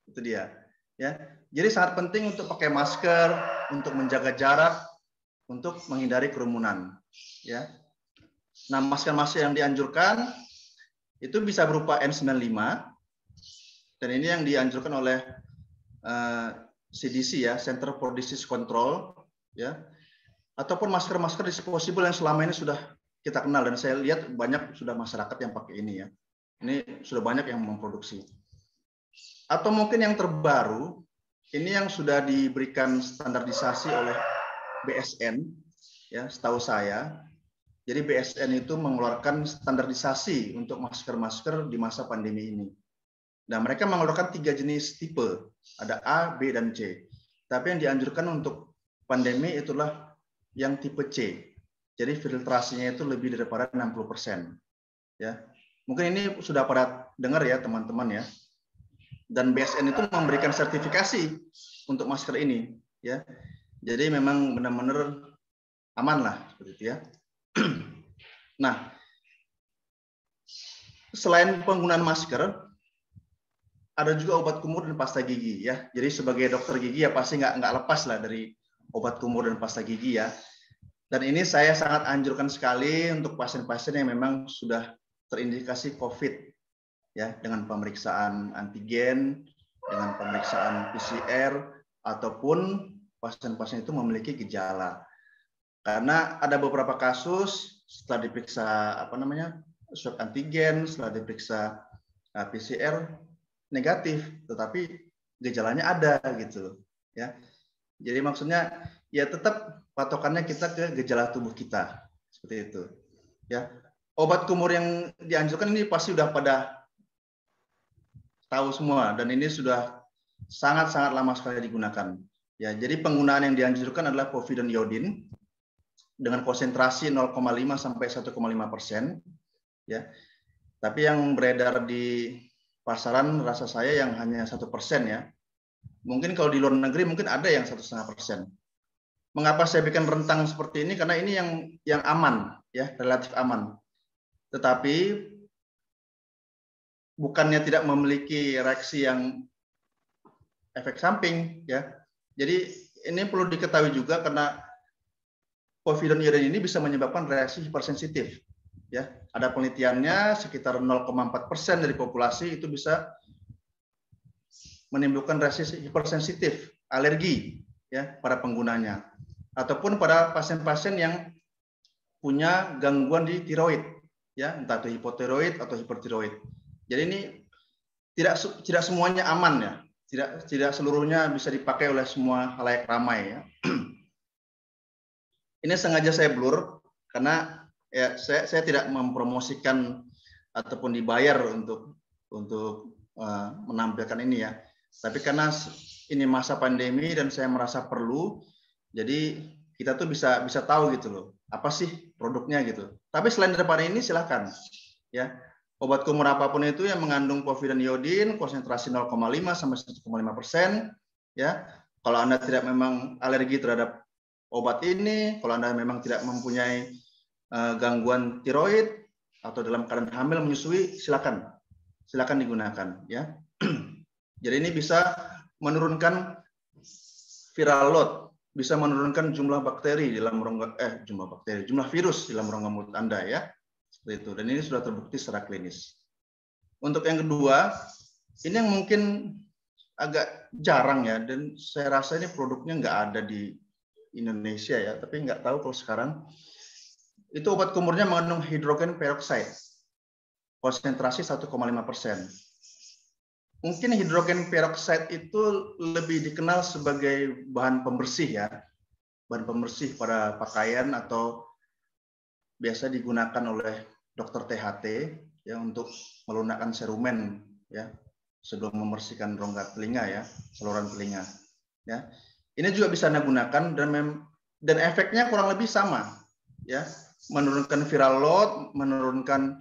Itu dia. Ya. Jadi sangat penting untuk pakai masker, untuk menjaga jarak, untuk menghindari kerumunan. Ya. Nah, masker-masker yang dianjurkan itu bisa berupa N95, dan ini yang dianjurkan oleh CDC ya, Center for Disease Control, ya, ataupun masker-masker disposable yang selama ini sudah kita kenal dan saya lihat banyak sudah masyarakat yang pakai ini ya. Ini sudah banyak yang memproduksi. Atau mungkin yang terbaru, ini yang sudah diberikan standarisasi oleh BSN, ya, setahu saya. Jadi BSN itu mengeluarkan standarisasi untuk masker-masker di masa pandemi ini. Nah, mereka mengeluarkan 3 jenis tipe, ada A, B, dan C. Tapi yang dianjurkan untuk pandemi itulah yang tipe C. Jadi filtrasinya itu lebih daripada 60%. Ya, mungkin ini sudah pada dengar ya teman-teman ya. Dan BSN itu memberikan sertifikasi untuk masker ini. Ya, jadi memang benar-benar aman lah seperti itu ya. Nah, selain penggunaan masker, ada juga obat kumur dan pasta gigi ya. Jadi sebagai dokter gigi ya pasti nggak lepas lah dari obat kumur dan pasta gigi ya. Dan ini saya sangat anjurkan sekali untuk pasien-pasien yang memang sudah terindikasi COVID ya, dengan pemeriksaan antigen, dengan pemeriksaan PCR, ataupun pasien-pasien itu memiliki gejala. Karena ada beberapa kasus setelah diperiksa swab antigen, setelah diperiksa PCR negatif, tetapi gejalanya ada gitu ya. Jadi maksudnya ya tetap patokannya kita ke gejala tubuh kita seperti itu ya. Obat kumur yang dianjurkan ini pasti sudah pada tahu semua dan ini sudah sangat-sangat lama sekali digunakan ya. Jadi penggunaan yang dianjurkan adalah povidone iodin dengan konsentrasi 0,5 sampai 1,5% ya. Tapi yang beredar di pasaran rasa saya yang hanya 1% ya. Mungkin kalau di luar negeri mungkin ada yang 1,5%. Mengapa saya bikin rentang seperti ini? Karena ini yang aman ya, relatif aman. Tetapi bukannya tidak memiliki reaksi yang efek samping ya. Jadi ini perlu diketahui juga karena povidone iodin ini bisa menyebabkan reaksi hipersensitif. Ya, ada penelitiannya sekitar 0,4% dari populasi itu bisa menimbulkan reaksi hipersensitif, alergi ya pada penggunanya, ataupun pada pasien-pasien yang punya gangguan di tiroid, ya entah itu hipotiroid atau hipertiroid. Jadi ini tidak semuanya aman ya, tidak seluruhnya bisa dipakai oleh semua khalayak ramai ya. Ini sengaja saya blur karena ya saya tidak mempromosikan ataupun dibayar untuk menampilkan ini ya. Tapi karena ini masa pandemi dan saya merasa perlu, jadi kita tuh bisa tahu gitu loh, apa sih produknya gitu. Tapi selain daripada ini silahkan ya. Obat kumur apapun itu yang mengandung povidone iodin konsentrasi 0,5 sampai 1,5% ya. Kalau Anda tidak memang alergi terhadap obat ini, kalau Anda memang tidak mempunyai gangguan tiroid atau dalam keadaan hamil menyusui, silakan digunakan ya. Jadi ini bisa menurunkan viral load, bisa menurunkan jumlah bakteri di dalam jumlah virus di dalam rongga mulut Anda ya. Seperti itu. Dan ini sudah terbukti secara klinis. Untuk yang kedua, ini yang mungkin agak jarang ya, dan saya rasa ini produknya nggak ada di Indonesia ya, tapi nggak tahu kalau sekarang. Itu obat kumurnya mengandung hidrogen peroksida, konsentrasi 1,5%. Mungkin hidrogen peroksida itu lebih dikenal sebagai bahan pembersih ya, bahan pembersih pada pakaian atau biasa digunakan oleh dokter THT ya untuk melunakkan serumen ya sebelum membersihkan rongga telinga ya, saluran telinga ya. Ini juga bisa Anda gunakan dan efeknya kurang lebih sama ya, menurunkan viral load, menurunkan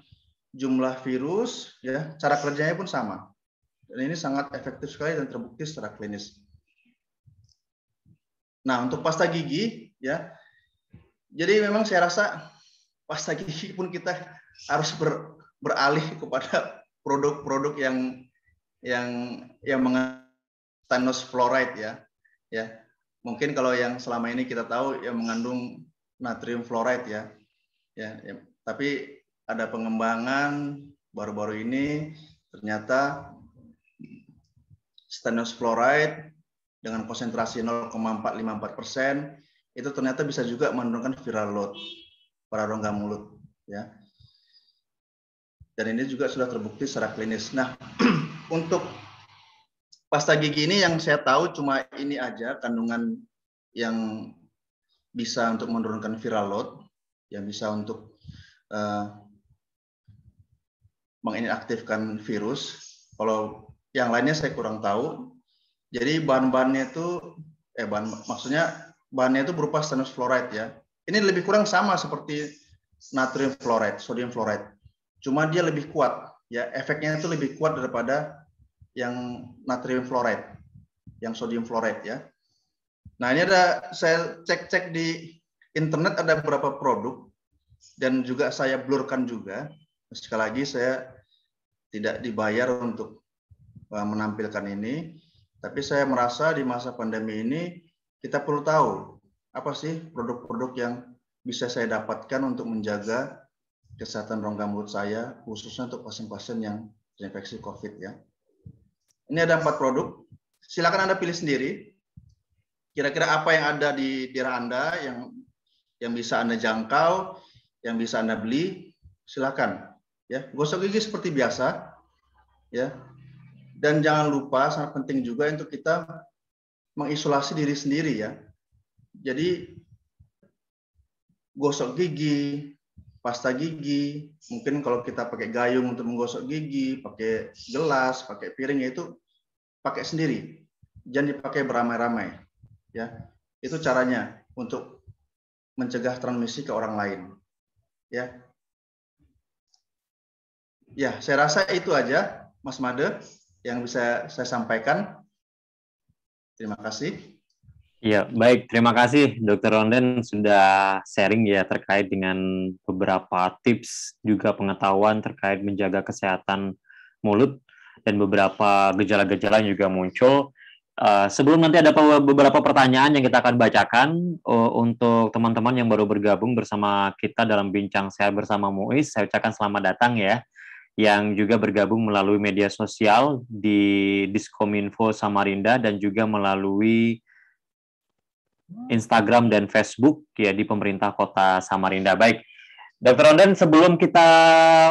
jumlah virus ya, cara kerjanya pun sama. Dan ini sangat efektif sekali dan terbukti secara klinis. Nah, untuk pasta gigi ya. Jadi memang saya rasa pasta gigi pun kita harus beralih kepada produk-produk yang mengandung stannous fluoride ya. Ya. Mungkin kalau yang selama ini kita tahu yang mengandung natrium fluoride ya. Ya, tapi ada pengembangan baru-baru ini ternyata stannous fluoride dengan konsentrasi 0,454% itu ternyata bisa juga menurunkan viral load pada rongga mulut ya. Dan ini juga sudah terbukti secara klinis. Nah, untuk pasta gigi ini yang saya tahu cuma ini aja kandungan yang bisa untuk menurunkan viral load, yang bisa untuk menginaktifkan virus. Kalau yang lainnya saya kurang tahu. Jadi bahan-bahannya itu, maksudnya bahannya itu berupa stannous fluoride ya. Ini lebih kurang sama seperti natrium fluoride, sodium fluoride. Cuma dia lebih kuat, ya efeknya itu lebih kuat daripada yang natrium fluoride, yang sodium fluoride ya. Nah ini saya cek-cek di internet ada beberapa produk dan juga saya blurkan juga. Sekali lagi saya tidak dibayar untuk menampilkan ini, tapi saya merasa di masa pandemi ini kita perlu tahu apa sih produk-produk yang bisa saya dapatkan untuk menjaga kesehatan rongga mulut saya, khususnya untuk pasien-pasien yang terinfeksi COVID ya. Ini ada 4 produk. Silakan Anda pilih sendiri. Kira-kira apa yang ada di daerah Anda yang bisa Anda jangkau, yang bisa Anda beli, silakan. Ya, gosok gigi seperti biasa. Ya. Dan jangan lupa sangat penting juga untuk kita mengisolasi diri sendiri ya. Jadi gosok gigi, pasta gigi, mungkin kalau kita pakai gayung untuk menggosok gigi, pakai gelas, pakai piring, itu pakai sendiri. Jangan dipakai beramai-ramai. Ya, itu caranya untuk mencegah transmisi ke orang lain. Ya, saya rasa itu aja, Mas Made, yang bisa saya sampaikan. Terima kasih. Ya, baik. Terima kasih Dr. Ronden sudah sharing ya terkait dengan beberapa tips juga pengetahuan terkait menjaga kesehatan mulut dan beberapa gejala-gejala yang juga muncul. Sebelum nanti ada beberapa pertanyaan yang kita akan bacakan untuk teman-teman yang baru bergabung bersama kita dalam Bincang Sehat bersama Muiz, saya ucapkan selamat datang ya, yang juga bergabung melalui media sosial di Diskominfo Samarinda dan juga melalui Instagram dan Facebook ya di pemerintah kota Samarinda. Baik, Dr. Ronden, sebelum kita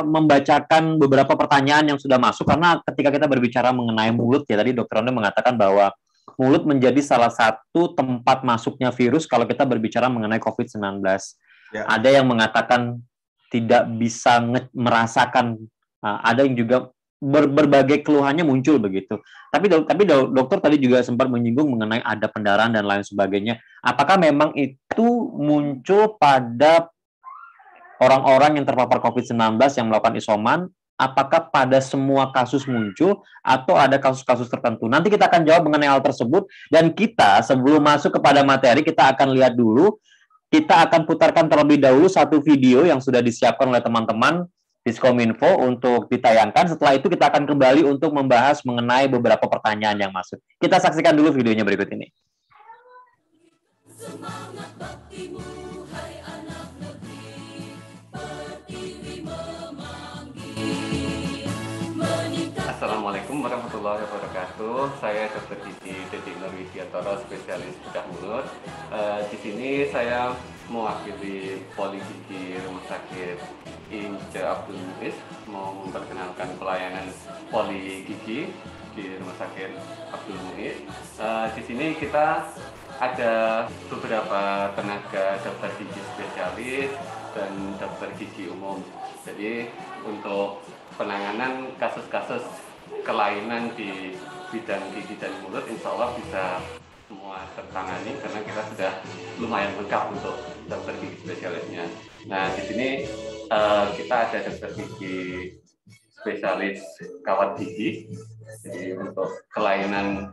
membacakan beberapa pertanyaan yang sudah masuk, karena ketika kita berbicara mengenai mulut ya tadi Dr. Ronden mengatakan bahwa mulut menjadi salah satu tempat masuknya virus kalau kita berbicara mengenai COVID-19. Ya. Ada yang mengatakan tidak bisa merasakan, ada yang juga berbagai keluhannya muncul begitu. Tapi dokter tadi juga sempat menyinggung mengenai ada pendarahan dan lain sebagainya. Apakah memang itu muncul pada orang-orang yang terpapar COVID-19 yang melakukan isoman? Apakah pada semua kasus muncul atau ada kasus-kasus tertentu? Nanti kita akan jawab mengenai hal tersebut. Dan kita sebelum masuk kepada materi, kita akan lihat dulu, kita akan putarkan terlebih dahulu satu video yang sudah disiapkan oleh teman-teman Diskominfo untuk ditayangkan. Setelah itu kita akan kembali untuk membahas mengenai beberapa pertanyaan yang masuk. Kita saksikan dulu videonya berikut ini. Semangat baktimu, hai anak negeri, pertiwi memanggil. Assalamualaikum warahmatullahi wabarakatuh. Saya Dr. Didi Nurwidiantoro, spesialis bedah mulut. Di sini saya mewakili Poli Gigi Rumah Sakit Ince Abdul Muiz, mau memperkenalkan pelayanan Poli Gigi di Rumah Sakit Abdul Muiz. Di sini kita ada beberapa tenaga dokter gigi spesialis dan dokter gigi umum. Jadi untuk penanganan kasus-kasus kelainan di bidang gigi dan mulut, insya Allah bisa semua tertangani karena kita sudah lumayan lengkap untuk dokter gigi spesialisnya. Nah, di sini kita ada dokter gigi spesialis kawat gigi. Jadi untuk kelainan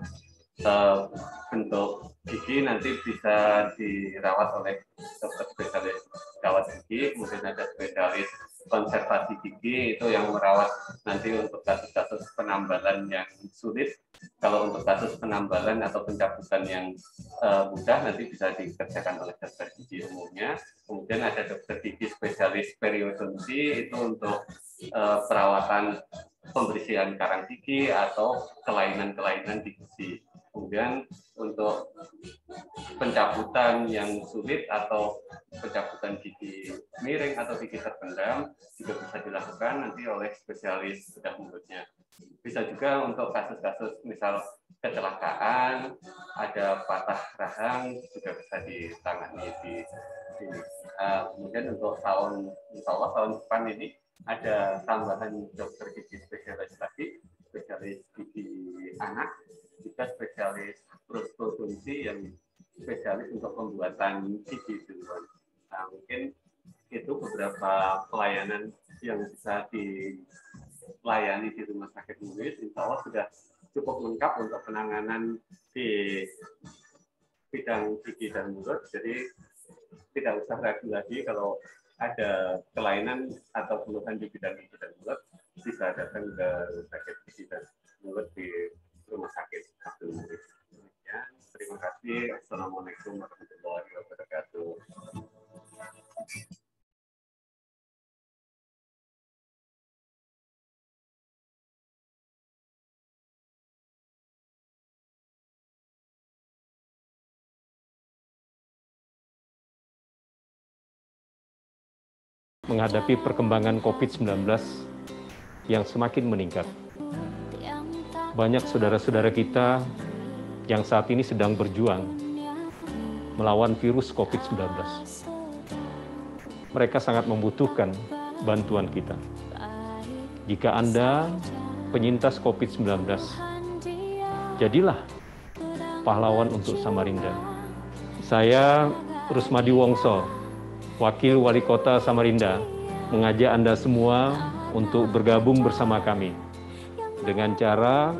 bentuk gigi nanti bisa dirawat oleh dokter spesialis kawat gigi. Kemudian ada spesialis konservasi gigi, itu yang merawat nanti untuk kasus-kasus penambalan yang sulit. Kalau untuk kasus penambalan atau pencabutan yang mudah nanti bisa dikerjakan oleh dokter gigi umumnya. Kemudian ada dokter gigi spesialis periodonti, itu untuk perawatan pembersihan karang gigi atau kelainan-kelainan di gigi. Kemudian untuk pencabutan yang sulit atau pencabutan gigi miring atau gigi terpendam juga bisa dilakukan nanti oleh spesialis bedah mulutnya. Bisa juga untuk kasus-kasus misal kecelakaan, ada patah rahang juga bisa ditangani di sini. Kemudian untuk insya Allah tahun depan ini ada tambahan dokter gigi spesialis tadi, spesialis gigi anak, juga spesialis prostodonti yang spesialis untuk pembuatan gigi duluan. Nah, mungkin itu beberapa pelayanan yang bisa dilayani di Rumah Sakit MUIS. Insya Allah sudah cukup lengkap untuk penanganan di bidang gigi dan mulut. Jadi tidak usah ragu lagi kalau ada kelainan atau keluhan di bidang gigi dan mulut, bisa datang ke Rumah Sakit Gigi dan Mulut di Rumah Sakit Abdul Muiz. Ya, terima kasih. Assalamualaikum warahmatullahi wabarakatuh. Menghadapi perkembangan COVID-19 yang semakin meningkat. Banyak saudara-saudara kita yang saat ini sedang berjuang melawan virus COVID-19. Mereka sangat membutuhkan bantuan kita. Jika Anda penyintas COVID-19, jadilah pahlawan untuk Samarinda. Saya Rusmadi Wongso, Wakil Wali Kota Samarinda, mengajak Anda semua untuk bergabung bersama kami dengan cara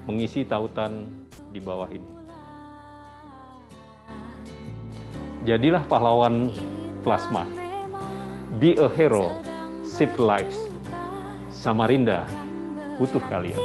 mengisi tautan di bawah ini. Jadilah pahlawan plasma. Be a hero, save lives. Samarinda butuh kalian.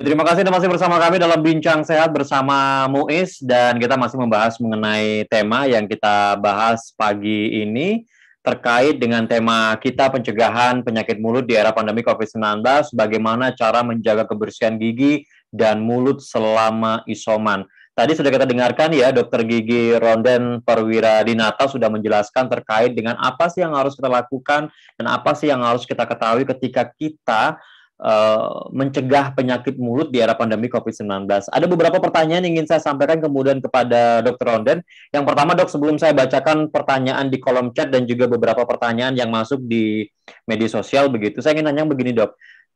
Terima kasih Anda masih bersama kami dalam Bincang Sehat bersama Muiz, dan kita masih membahas mengenai tema yang kita bahas pagi ini terkait dengan tema kita pencegahan penyakit mulut di era pandemi COVID-19, bagaimana cara menjaga kebersihan gigi dan mulut selama isoman. Tadi sudah kita dengarkan ya, Dokter Gigi Ronden Perwira Dinata sudah menjelaskan terkait dengan apa sih yang harus kita lakukan dan apa sih yang harus kita ketahui ketika kita mencegah penyakit mulut di era pandemi COVID-19. Ada beberapa pertanyaan yang ingin saya sampaikan kemudian kepada Dr. Ronden. Yang pertama, Dok, sebelum saya bacakan pertanyaan di kolom chat dan juga beberapa pertanyaan yang masuk di media sosial begitu, saya ingin nanya begini, Dok.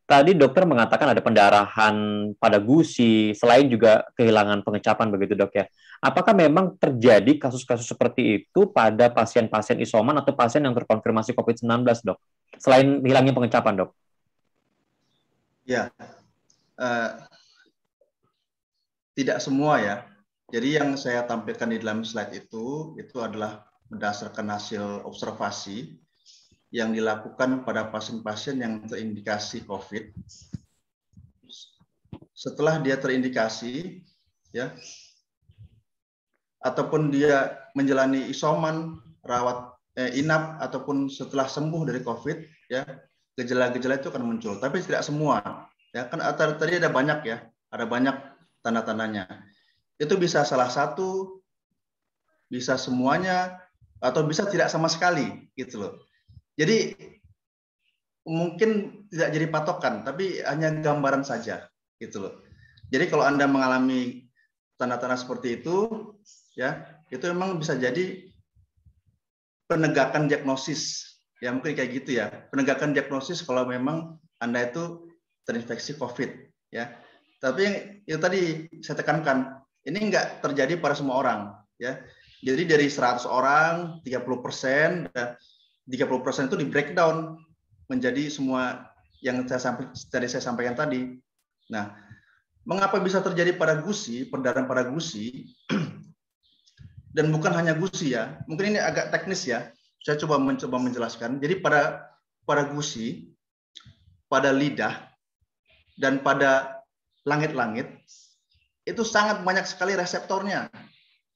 Tadi dokter mengatakan ada pendarahan pada gusi, selain juga kehilangan pengecapan begitu, Dok ya. Apakah memang terjadi kasus-kasus seperti itu pada pasien-pasien isoman atau pasien yang terkonfirmasi COVID-19, Dok? Selain hilangnya pengecapan, Dok? Ya, tidak semua ya. Jadi yang saya tampilkan di dalam slide itu adalah berdasarkan hasil observasi yang dilakukan pada pasien-pasien yang terindikasi COVID. Setelah dia terindikasi, ya, ataupun dia menjalani isoman, rawat inap, ataupun setelah sembuh dari COVID, ya, gejala-gejala itu akan muncul, tapi tidak semua. Ya kan tadi ada banyak ya, ada banyak tanda-tandanya. Itu bisa salah satu, bisa semuanya, atau bisa tidak sama sekali, gitu loh. Jadi mungkin tidak jadi patokan, tapi hanya gambaran saja, gitu loh. Jadi kalau Anda mengalami tanda-tanda seperti itu, ya itu memang bisa jadi penegakan diagnosis. Ya mungkin kayak gitu ya, penegakan diagnosis kalau memang Anda itu terinfeksi COVID, ya. Tapi yang itu tadi saya tekankan, ini enggak terjadi pada semua orang, ya. Jadi dari 100 orang, 30%, dan 30% itu di breakdown menjadi semua yang saya sampaikan tadi. Nah, Mengapa bisa terjadi pada gusi, perdarahan pada gusi, dan bukan hanya gusi ya, mungkin ini agak teknis ya, saya coba menjelaskan. Jadi pada gusi, pada lidah, dan pada langit-langit, itu sangat banyak sekali reseptornya.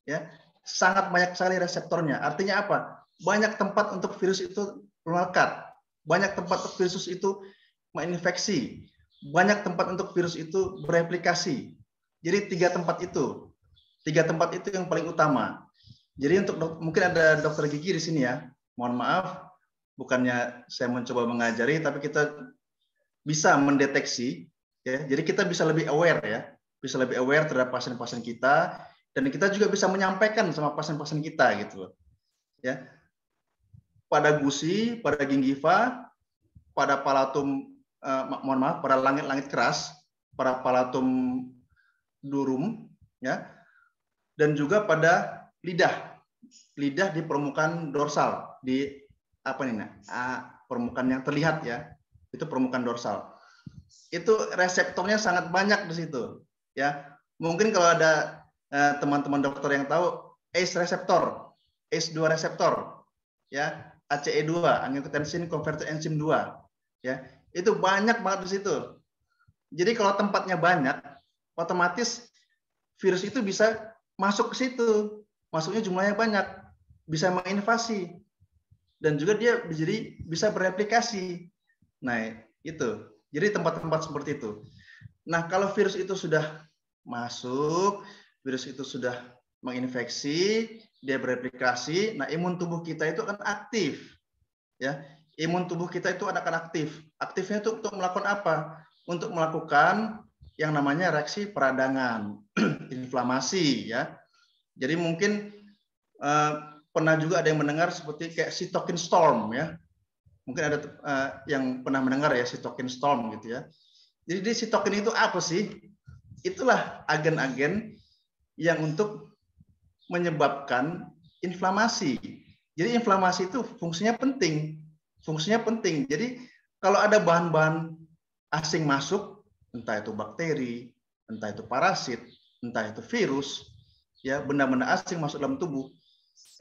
Ya, sangat banyak sekali reseptornya. Artinya apa? Banyak tempat untuk virus itu melekat, banyak tempat untuk virus itu menginfeksi, banyak tempat untuk virus itu bereplikasi. Jadi tiga tempat itu yang paling utama. Jadi mungkin ada dokter gigi di sini ya. Mohon maaf, bukannya saya mencoba mengajari, tapi kita bisa mendeteksi. Ya, jadi kita bisa lebih aware ya, bisa lebih aware terhadap pasien-pasien kita, dan kita juga bisa menyampaikan sama pasien-pasien kita gitu loh. Ya. Pada gusi, pada gingiva, pada palatum, mohon maaf, pada langit-langit keras, pada palatum durum, ya, dan juga pada lidah di permukaan dorsal, di apa nih, permukaan yang terlihat ya, itu permukaan dorsal. Itu reseptornya sangat banyak di situ, ya. Mungkin kalau ada teman-teman dokter yang tahu ACE reseptor, ACE2 reseptor, ya, ACE2, angiotensin converter enzim 2, ya, itu banyak banget di situ. Jadi kalau tempatnya banyak, otomatis virus itu bisa masuk ke situ, masuknya jumlahnya banyak, bisa menginvasi, dan juga dia jadi bisa bereplikasi. Nah, itu. Jadi tempat-tempat seperti itu. Nah, kalau virus itu sudah masuk, virus itu sudah menginfeksi, dia bereplikasi, nah imun tubuh kita itu akan aktif. Ya, imun tubuh kita itu akan aktif. Aktifnya itu untuk melakukan apa? Untuk melakukan yang namanya reaksi peradangan, inflamasi ya. Jadi mungkin pernah juga ada yang mendengar seperti kayak cytokine storm ya. Mungkin ada yang pernah mendengar ya cytokine storm gitu ya. Jadi cytokine itu apa sih? Itulah agen-agen yang untuk menyebabkan inflamasi. Jadi inflamasi itu fungsinya penting. Fungsinya penting. Jadi kalau ada bahan-bahan asing masuk, entah itu bakteri, entah itu parasit, entah itu virus, ya, benda-benda asing masuk dalam tubuh,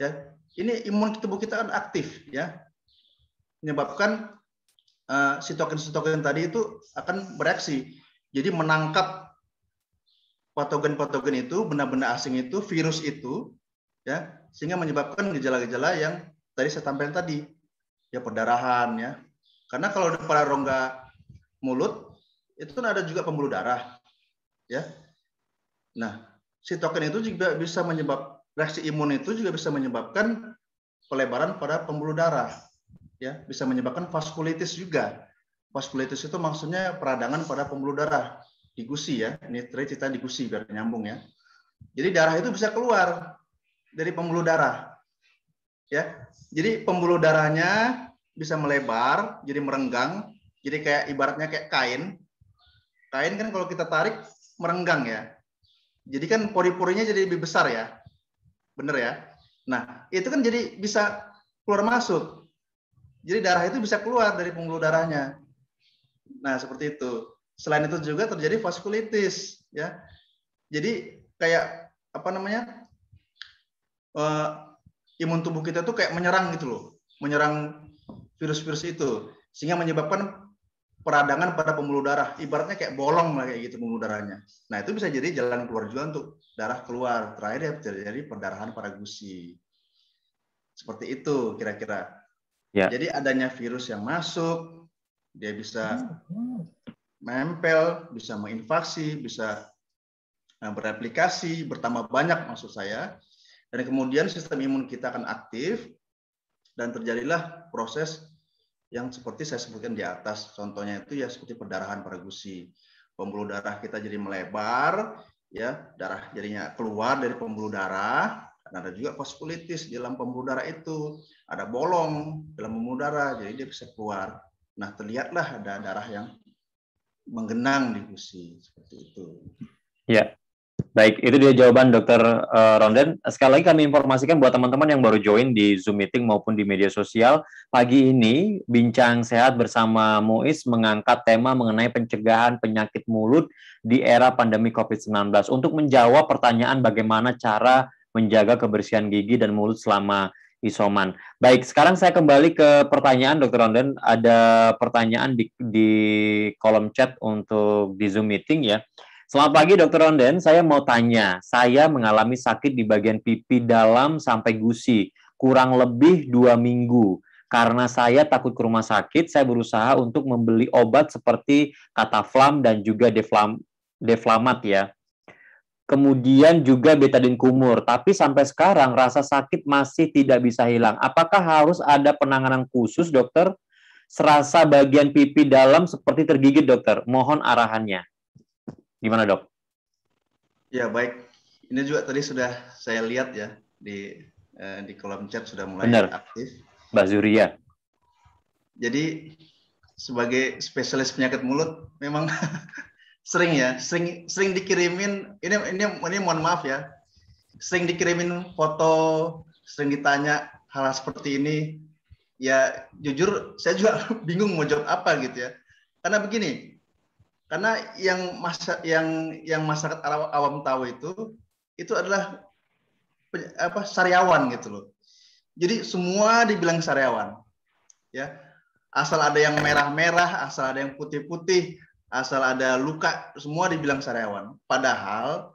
ya, ini imun tubuh kita kan aktif, ya, menyebabkan sitokin tadi itu akan bereaksi. Jadi menangkap patogen-patogen itu, benda-benda asing itu, virus itu, ya, sehingga menyebabkan gejala-gejala yang tadi saya sampaikan tadi, ya, perdarahan, ya. Karena kalau pada rongga mulut itu kan ada juga pembuluh darah, ya. Nah, sitokin itu juga bisa reaksi imun itu juga bisa menyebabkan pelebaran pada pembuluh darah. Ya, bisa menyebabkan vaskulitis juga. Vaskulitis itu maksudnya peradangan pada pembuluh darah di gusi ya. Ini cerita di gusi biar nyambung ya. Jadi darah itu bisa keluar dari pembuluh darah. Ya. Jadi pembuluh darahnya bisa melebar, jadi merenggang, jadi kayak ibaratnya kayak kain. Kain kan kalau kita tarik merenggang ya. Jadi kan pori-porinya jadi lebih besar ya. Bener ya? Nah, itu kan jadi bisa keluar masuk. Jadi darah itu bisa keluar dari pembuluh darahnya. Nah, seperti itu. Selain itu juga terjadi vaskulitis, ya. Jadi kayak apa namanya? Imun tubuh kita tuh kayak menyerang gitu loh, menyerang virus-virus itu, sehingga menyebabkan peradangan pada pembuluh darah. Ibaratnya kayak bolong lah kayak gitu pembuluh darahnya. Nah, itu bisa jadi jalan keluar juga untuk darah keluar. Terakhir ya terjadi perdarahan pada gusi. Seperti itu kira-kira. Ya. Jadi adanya virus yang masuk, dia bisa menempel, bisa menginfeksi, bisa bereplikasi, bertambah banyak maksud saya. Dan kemudian sistem imun kita akan aktif dan terjadilah proses yang seperti saya sebutkan di atas. Contohnya itu ya seperti perdarahan pada gusi. Pembuluh darah kita jadi melebar, ya, darah jadinya keluar dari pembuluh darah. Dan ada juga vaskulitis di dalam pembuluh darah itu, ada bolong dalam pembuluh darah, jadi dia bisa keluar. Nah, terlihatlah ada darah yang menggenang di gusi seperti itu. Ya, Baik, itu dia jawaban Dr. Rondan. Sekali lagi kami informasikan buat teman-teman yang baru join di Zoom meeting maupun di media sosial, pagi ini Bincang Sehat bersama Muiz mengangkat tema mengenai pencegahan penyakit mulut di era pandemi COVID-19 untuk menjawab pertanyaan bagaimana cara menjaga kebersihan gigi dan mulut selama isoman. Baik, sekarang saya kembali ke pertanyaan Dr. Rondan. Ada pertanyaan di kolom chat untuk di Zoom meeting ya. Selamat pagi Dr. Rondan, saya mau tanya, saya mengalami sakit di bagian pipi dalam sampai gusi, kurang lebih 2 minggu. Karena saya takut ke rumah sakit, saya berusaha untuk membeli obat seperti Cataflam dan juga Deflamat ya. Kemudian juga betadine kumur, tapi sampai sekarang rasa sakit masih tidak bisa hilang. Apakah harus ada penanganan khusus dokter? Serasa bagian pipi dalam seperti tergigit dokter, mohon arahannya. Gimana dok? Ya baik, ini juga tadi sudah saya lihat ya di kolom chat sudah mulai aktif. Mbak Zuria. Jadi sebagai spesialis penyakit mulut memang sering dikirimin. Ini mohon maaf ya, sering dikirimin foto, sering ditanya hal seperti ini. Ya jujur saya juga bingung mau jawab apa gitu ya. Karena begini. Karena yang masyarakat awam tahu itu adalah sariawan gitu loh. Jadi semua dibilang sariawan. Ya. Asal ada yang merah-merah, asal ada yang putih-putih, asal ada luka, semua dibilang sariawan. Padahal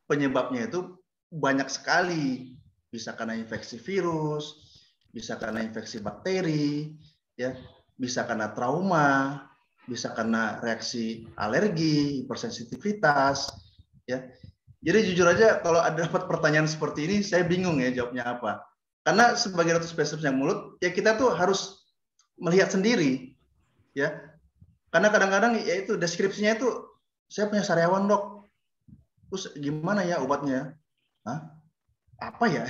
penyebabnya itu banyak sekali. Bisa karena infeksi virus, bisa karena infeksi bakteri, ya, bisa karena trauma, bisa karena reaksi alergi, hipersensitivitas, ya. Jadi jujur aja kalau ada dapat pertanyaan seperti ini, saya bingung ya jawabnya apa. Karena sebagai dokter spesialis yang mulut, ya kita tuh harus melihat sendiri, ya. Karena kadang-kadang ya itu deskripsinya itu, saya punya sariawan dok, terus gimana ya obatnya? Hah? Apa ya?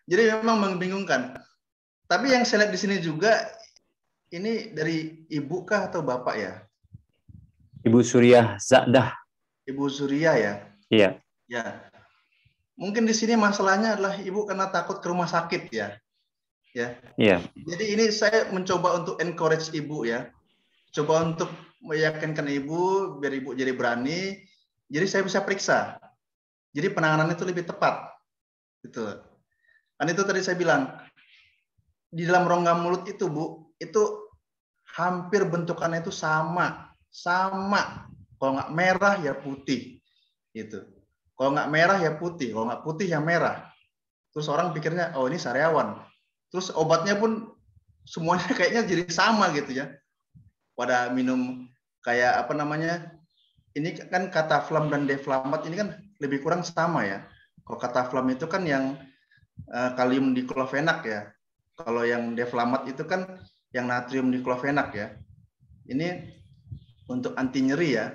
jadi memang membingungkan. Tapi yang saya lihat di sini juga, ini dari ibu kah atau bapak ya? Ibu Surya Zadah. Ibu Surya ya? Iya. Ya. Mungkin di sini masalahnya adalah ibu karena takut ke rumah sakit ya. Ya. Iya. Jadi ini saya mencoba untuk encourage ibu ya. Coba untuk meyakinkan ibu biar ibu jadi berani. Jadi saya bisa periksa. Jadi penanganan itu lebih tepat. Gitu. Kan itu tadi saya bilang di dalam rongga mulut itu Bu, itu hampir bentukannya itu sama. Kalau nggak merah ya putih, gitu. Kalau nggak merah ya putih, kalau nggak putih ya merah. Terus orang pikirnya, oh ini sariawan. Terus obatnya pun semuanya kayaknya jadi sama gitu ya. Pada minum kayak apa namanya? Ini kan Cataflam dan Deflamat ini kan lebih kurang sama ya. Kalau Cataflam itu kan yang kalium diklofenak ya. Kalau yang Deflamat itu kan yang natrium diklofenak ya. Ini untuk anti nyeri ya,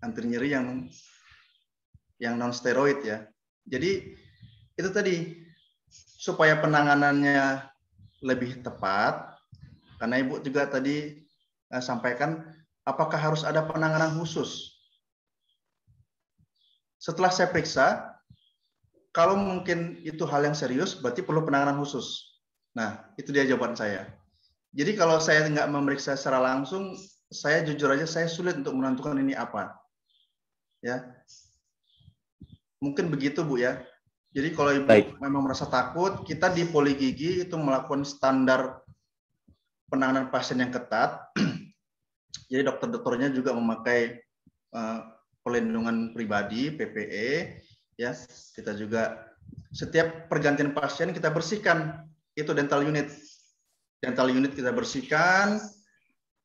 anti nyeri yang non steroid ya. Jadi itu tadi supaya penanganannya lebih tepat, karena ibu juga tadi sampaikan apakah harus ada penanganan khusus. Setelah saya periksa, kalau mungkin itu hal yang serius, berarti perlu penanganan khusus. Nah, itu dia jawaban saya. Jadi kalau saya nggak memeriksa secara langsung, saya jujur aja saya sulit untuk menentukan ini apa. Ya, mungkin begitu Bu ya. Jadi kalau ibu memang merasa takut, kita di Poligigi itu melakukan standar penanganan pasien yang ketat. Jadi dokter-dokternya juga memakai pelindungan pribadi (PPE). Ya, kita juga setiap pergantian pasien kita bersihkan itu dental unit. Dental unit kita bersihkan,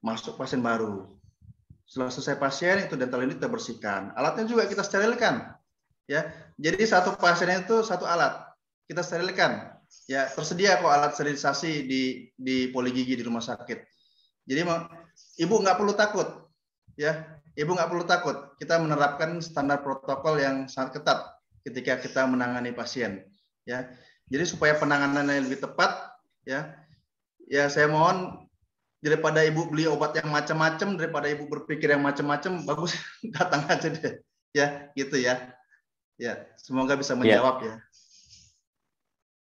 masuk pasien baru. Setelah selesai pasien itu dental unit kita bersihkan. Alatnya juga kita sterilkan. Ya, jadi satu pasien itu satu alat kita sterilkan. Ya, tersedia kok alat sterilisasi di Poligigi di rumah sakit. Jadi ibu nggak perlu takut. Ya, ibu nggak perlu takut. Kita menerapkan standar protokol yang sangat ketat ketika kita menangani pasien. Ya, jadi supaya penanganannya lebih tepat, ya saya mohon daripada ibu beli obat yang macam-macam, daripada ibu berpikir yang macam-macam, bagus datang aja deh Ya, gitu ya. Ya, semoga bisa menjawab ya.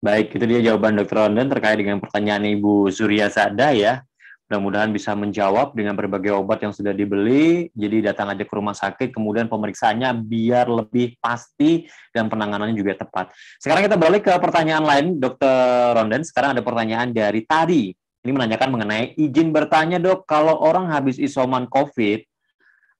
Baik, itu dia jawaban Dr. Ronden terkait dengan pertanyaan Ibu Surya Sada ya. Mudah-mudahan bisa menjawab dengan berbagai obat yang sudah dibeli. Jadi datang aja ke rumah sakit, kemudian pemeriksaannya biar lebih pasti dan penanganannya juga tepat. Sekarang kita beralih ke pertanyaan lain, Dr. Ronden. Sekarang ada pertanyaan dari Tari. Ini menanyakan mengenai izin bertanya, Dok, kalau orang habis isoman COVID,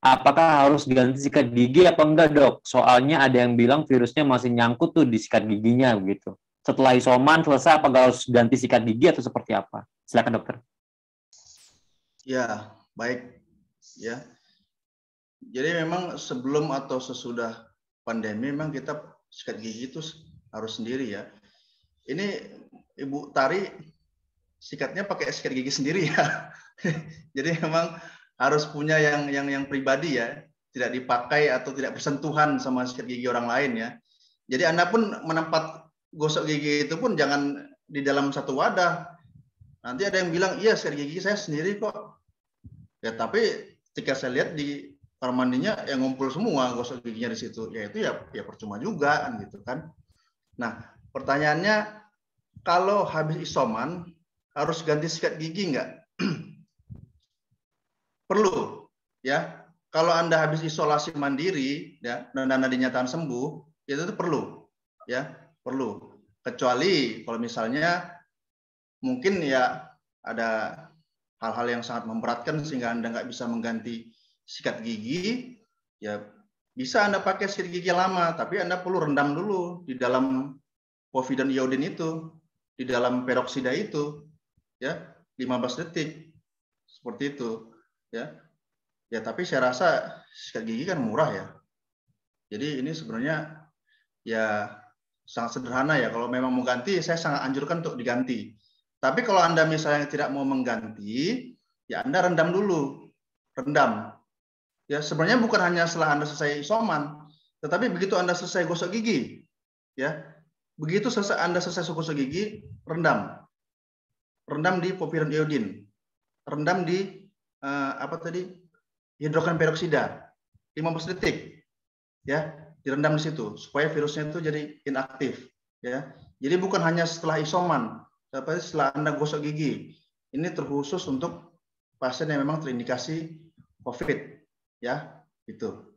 apakah harus ganti sikat gigi apa enggak, Dok? Soalnya ada yang bilang virusnya masih nyangkut tuh di sikat giginya begitu. Setelah isoman selesai, apakah harus ganti sikat gigi atau seperti apa? Silakan, Dokter. Ya, baik. Ya. Jadi memang sebelum atau sesudah pandemi memang kita sikat gigi itu harus sendiri ya. Ini Ibu Tari sikatnya pakai sikat gigi sendiri ya. Jadi memang harus punya yang pribadi ya, tidak dipakai atau tidak bersentuhan sama sikat gigi orang lain ya. Jadi Anda pun menempat gosok gigi itu pun jangan di dalam satu wadah. Nanti ada yang bilang, iya sikat gigi saya sendiri kok. Ya tapi ketika saya lihat di kamar mandinya yang ngumpul semua gosok giginya di situ, ya itu ya percuma juga kan gitu kan. Nah pertanyaannya, kalau habis isoman harus ganti sikat gigi nggak? Perlu ya. Kalau Anda habis isolasi mandiri ya dan Anda dinyatakan sembuh, itu perlu ya, perlu. Kecuali kalau misalnya mungkin ya ada hal-hal yang sangat memberatkan sehingga Anda nggak bisa mengganti sikat gigi, ya bisa Anda pakai sikat gigi lama, tapi Anda perlu rendam dulu di dalam povidone iodin itu, di dalam peroksida itu, ya 15 detik, seperti itu, ya. Ya tapi saya rasa sikat gigi kan murah ya, jadi ini sebenarnya ya sangat sederhana ya. Kalau memang mau ganti, saya sangat anjurkan untuk diganti. Tapi kalau Anda misalnya tidak mau mengganti, ya Anda rendam dulu. Rendam. Ya, sebenarnya bukan hanya setelah Anda selesai isoman, tetapi begitu Anda selesai gosok gigi, ya. Begitu Anda selesai gosok gigi, rendam. Rendam di povidone iodin. Rendam di hidrogen peroksida. 15 detik. Ya, direndam di situ supaya virusnya itu jadi inaktif, ya. Jadi bukan hanya setelah isoman, tapi setelah Anda gosok gigi. Ini terkhusus untuk pasien yang memang terindikasi COVID, ya, itu.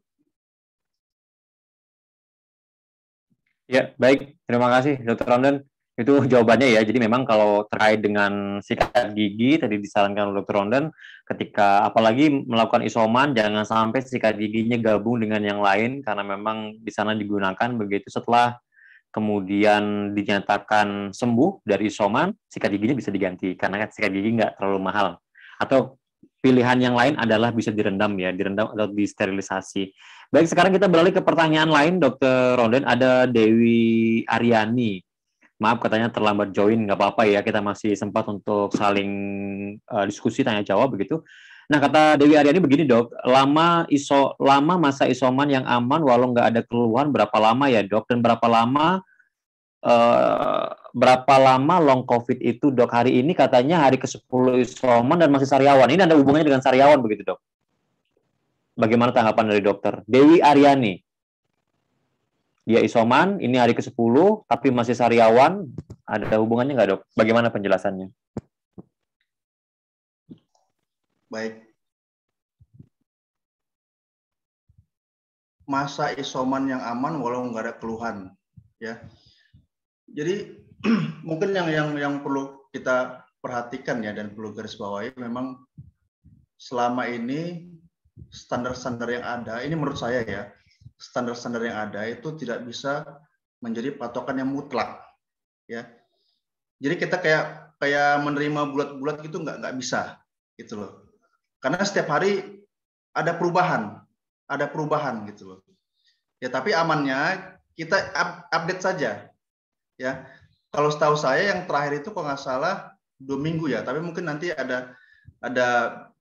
Ya, baik. Terima kasih, Dr. Ronden. Itu jawabannya ya. Jadi memang kalau terkait dengan sikat gigi, tadi disarankan oleh Dr. Ronden, ketika apalagi melakukan isoman, jangan sampai sikat giginya gabung dengan yang lain, karena memang di sana digunakan begitu setelah kemudian dinyatakan sembuh dari isoman, sikat giginya bisa diganti karena sikat gigi nggak terlalu mahal. Atau pilihan yang lain adalah bisa direndam ya, direndam atau disterilisasi. Baik, sekarang kita beralih ke pertanyaan lain, Dr. Ronden. Ada Dewi Aryani. Maaf katanya terlambat join, nggak apa-apa ya, kita masih sempat untuk saling diskusi tanya jawab begitu. Nah, kata Dewi Aryani begini, Dok, lama masa isoman yang aman walau nggak ada keluhan berapa lama ya, Dok? Dan berapa lama long COVID itu, Dok? Hari ini katanya hari ke-10 isoman dan masih sariawan. Ini ada hubungannya dengan sariawan begitu, Dok? Bagaimana tanggapan dari dokter? Dewi Aryani. Dia isoman, ini hari ke-10, tapi masih sariawan. Ada hubungannya nggak, Dok? Bagaimana penjelasannya? Baik. Masa isoman yang aman walau nggak ada keluhan, ya. Jadi mungkin yang perlu kita perhatikan ya dan perlu garis bawahi, memang selama ini standar-standar yang ada, ini menurut saya ya, standar-standar yang ada itu tidak bisa menjadi patokan yang mutlak, ya. Jadi kita kayak menerima bulat-bulat gitu nggak bisa, gitu loh. Karena setiap hari ada perubahan gitu loh. Ya tapi amannya kita update saja, ya. Kalau setahu saya yang terakhir itu kalau nggak salah 2 minggu ya, tapi mungkin nanti ada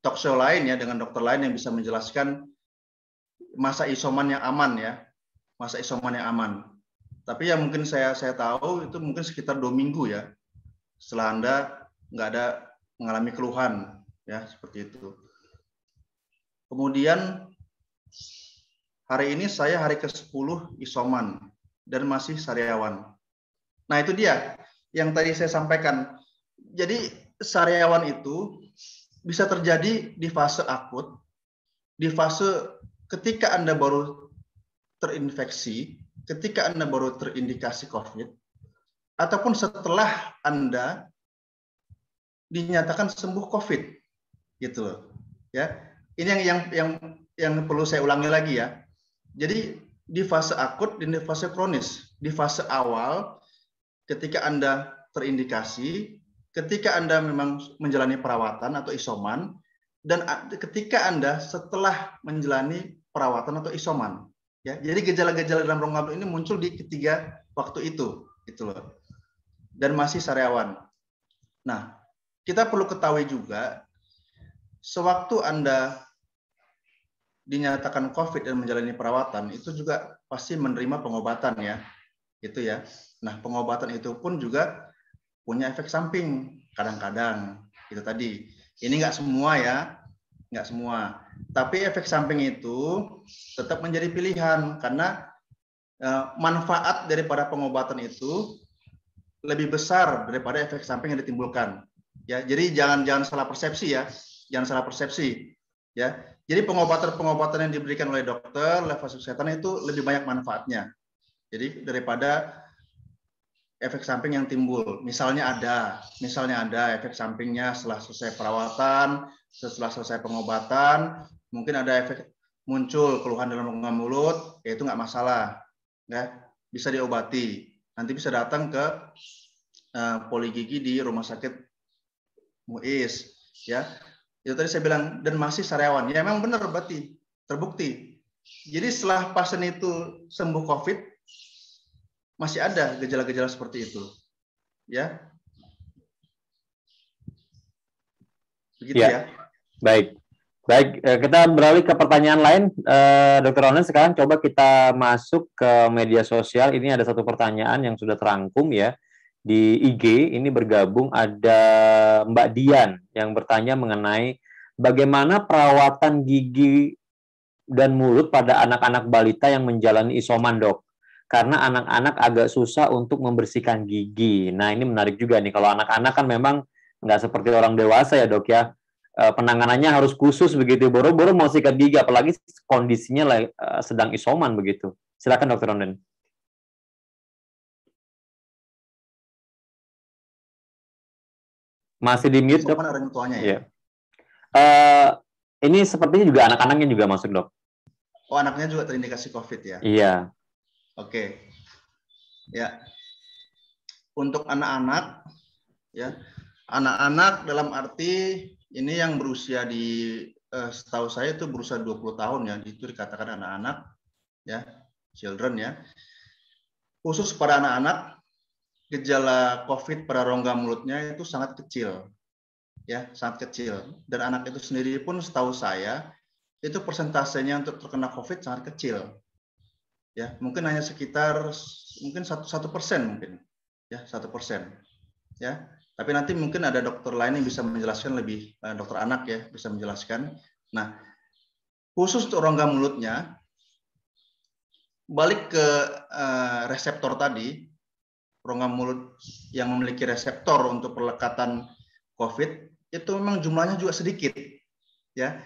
talk show lain ya dengan dokter lain yang bisa menjelaskan masa isoman yang aman ya, masa isoman yang aman. Tapi yang mungkin saya tahu itu mungkin sekitar 2 minggu ya, setelah Anda nggak ada mengalami keluhan ya, seperti itu. Kemudian Hari ini saya hari ke-10 isoman dan masih sariawan. Nah, itu dia yang tadi saya sampaikan. Jadi sariawan itu bisa terjadi di fase akut, di fase ketika Anda baru terinfeksi, ketika Anda baru terindikasi COVID, ataupun setelah Anda dinyatakan sembuh COVID, gitu loh. Ya, ini yang perlu saya ulangi lagi ya. Jadi di fase akut dan di fase kronis. Di fase awal, ketika Anda terindikasi, ketika Anda memang menjalani perawatan atau isoman, dan ketika Anda setelah menjalani perawatan atau isoman. Ya, jadi gejala-gejala dalam rongga mulut ini muncul di ketiga waktu itu, gitu loh. Dan masih sariawan. Nah, kita perlu ketahui juga, sewaktu Anda dinyatakan COVID dan menjalani perawatan, itu juga pasti menerima pengobatan ya, gitu ya. Nah, pengobatan itu pun juga punya efek samping kadang-kadang, itu tadi. Ini nggak semua ya, nggak semua. Tapi efek samping itu tetap menjadi pilihan karena manfaat daripada pengobatan itu lebih besar daripada efek samping yang ditimbulkan. Ya, jadi jangan salah persepsi ya, jangan salah persepsi. Ya, jadi pengobatan yang diberikan oleh dokter, oleh fasilitas kesehatan itu lebih banyak manfaatnya. Jadi daripada efek samping yang timbul. Misalnya ada efek sampingnya setelah selesai perawatan, setelah selesai pengobatan, mungkin ada efek muncul keluhan dalam rongga mulut, ya itu nggak masalah, ya bisa diobati. Nanti bisa datang ke poligigi di rumah sakit MUIS, ya. Itu tadi saya bilang, dan masih sariawan. Ya memang benar berarti, terbukti. Jadi setelah pasien itu sembuh COVID, masih ada gejala-gejala seperti itu. Ya. Begitu ya. Baik. Baik, kita beralih ke pertanyaan lain. Dr. Ronen, sekarang coba kita masuk ke media sosial. Ini ada satu pertanyaan yang sudah terangkum ya. Di IG ini bergabung ada Mbak Dian yang bertanya mengenai bagaimana perawatan gigi dan mulut pada anak-anak balita yang menjalani isoman, Dok. Karena anak-anak agak susah untuk membersihkan gigi. Nah, ini menarik juga nih. Kalau anak-anak kan memang nggak seperti orang dewasa ya, Dok ya. Penanganannya harus khusus begitu. Boro-boro mau sikat gigi, apalagi kondisinya sedang isoman begitu. Silakan, Dr. Ronen. Masih di mute, Dok? Orang tuanya ya? Ini sepertinya juga anak-anaknya juga masuk, Dok. Oh, anaknya juga terindikasi COVID ya? Iya. Oke. Ya. Untuk anak-anak, ya, anak-anak dalam arti ini yang berusia setahu saya itu berusia 20 tahun ya, itu dikatakan anak-anak, ya, children ya. Khusus pada anak-anak, gejala COVID pada rongga mulutnya itu sangat kecil, ya, sangat kecil. Dan anak itu sendiri pun setahu saya itu persentasenya untuk terkena COVID sangat kecil, ya, mungkin hanya sekitar mungkin 1% mungkin, ya 1%, ya. Tapi nanti mungkin ada dokter lain yang bisa menjelaskan lebih, dokter anak ya bisa menjelaskan. Nah, khusus untuk rongga mulutnya, balik ke reseptor tadi. Rongga mulut yang memiliki reseptor untuk perlekatan COVID itu memang jumlahnya juga sedikit, ya.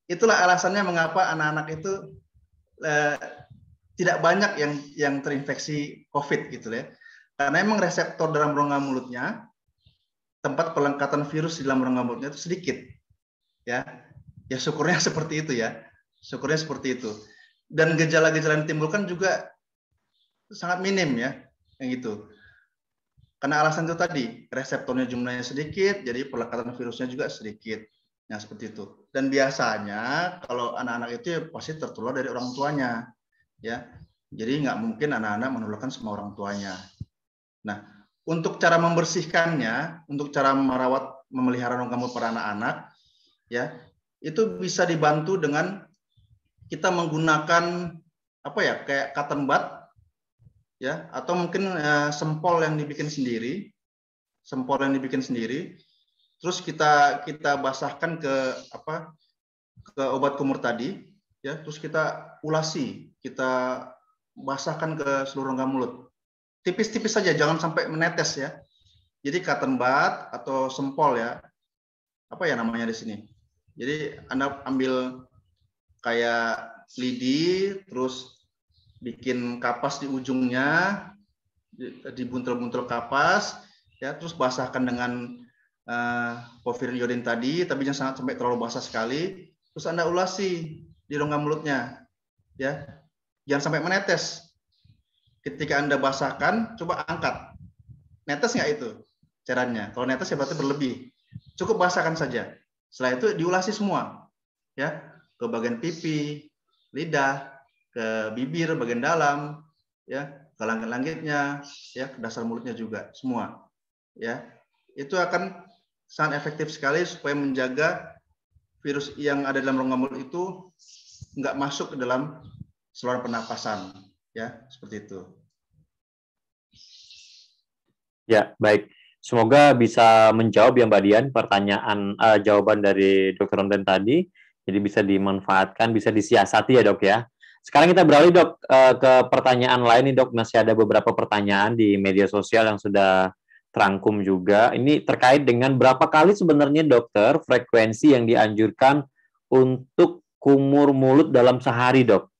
Itulah alasannya mengapa anak-anak itu tidak banyak yang terinfeksi COVID gitu ya. Karena memang reseptor dalam rongga mulutnya, tempat pelekatan virus di dalam rongga mulutnya itu sedikit, ya. Ya syukurnya seperti itu ya, syukurnya seperti itu. Dan gejala-gejala yang ditimbulkan juga sangat minim ya, yang gitu. Karena alasan itu tadi, reseptornya jumlahnya sedikit, jadi pelekatan virusnya juga sedikit. Nah, seperti itu. Dan biasanya kalau anak-anak itu pasti tertular dari orang tuanya. Ya. Jadi nggak mungkin anak-anak menularkan sama orang tuanya. Nah, untuk cara membersihkannya, untuk cara memelihara rongga mulut pada anak-anak, ya, itu bisa dibantu dengan kita menggunakan apa ya, kayak cotton bud, ya, atau mungkin sempol yang dibikin sendiri, terus kita basahkan ke obat kumur tadi, ya, terus kita ulasi, kita basahkan ke seluruh rongga mulut. Tipis-tipis saja, jangan sampai menetes ya. Jadi cotton bud atau sempol ya, apa ya namanya di sini. Jadi Anda ambil kayak lidi, terus bikin kapas di ujungnya, dibuntel-buntel kapas, ya, terus basahkan dengan porfirin iodin tadi, tapi jangan sampai terlalu basah sekali. Terus Anda ulasi di rongga mulutnya, ya, jangan sampai menetes. Ketika Anda basahkan, coba angkat. Netes nggak itu caranya? Kalau netes ya berarti berlebih. Cukup basahkan saja. Setelah itu diulasi semua, ya, ke bagian pipi, lidah, ke bibir bagian dalam, ya, ke langit-langitnya, ya, ke dasar mulutnya juga, semua, ya. Itu akan sangat efektif sekali supaya menjaga virus yang ada dalam rongga mulut itu nggak masuk ke dalam saluran pernapasan, ya, seperti itu. Ya, baik. Semoga bisa menjawab ya Mbak Dian pertanyaan jawaban dari Dr. Rondan tadi. Jadi bisa dimanfaatkan, bisa disiasati ya Dok ya. Sekarang kita beralih Dok ke pertanyaan lain nih Dok. Masih ada beberapa pertanyaan di media sosial yang sudah terangkum juga. Ini terkait dengan berapa kali sebenarnya dokter frekuensi yang dianjurkan untuk kumur mulut dalam sehari Dok.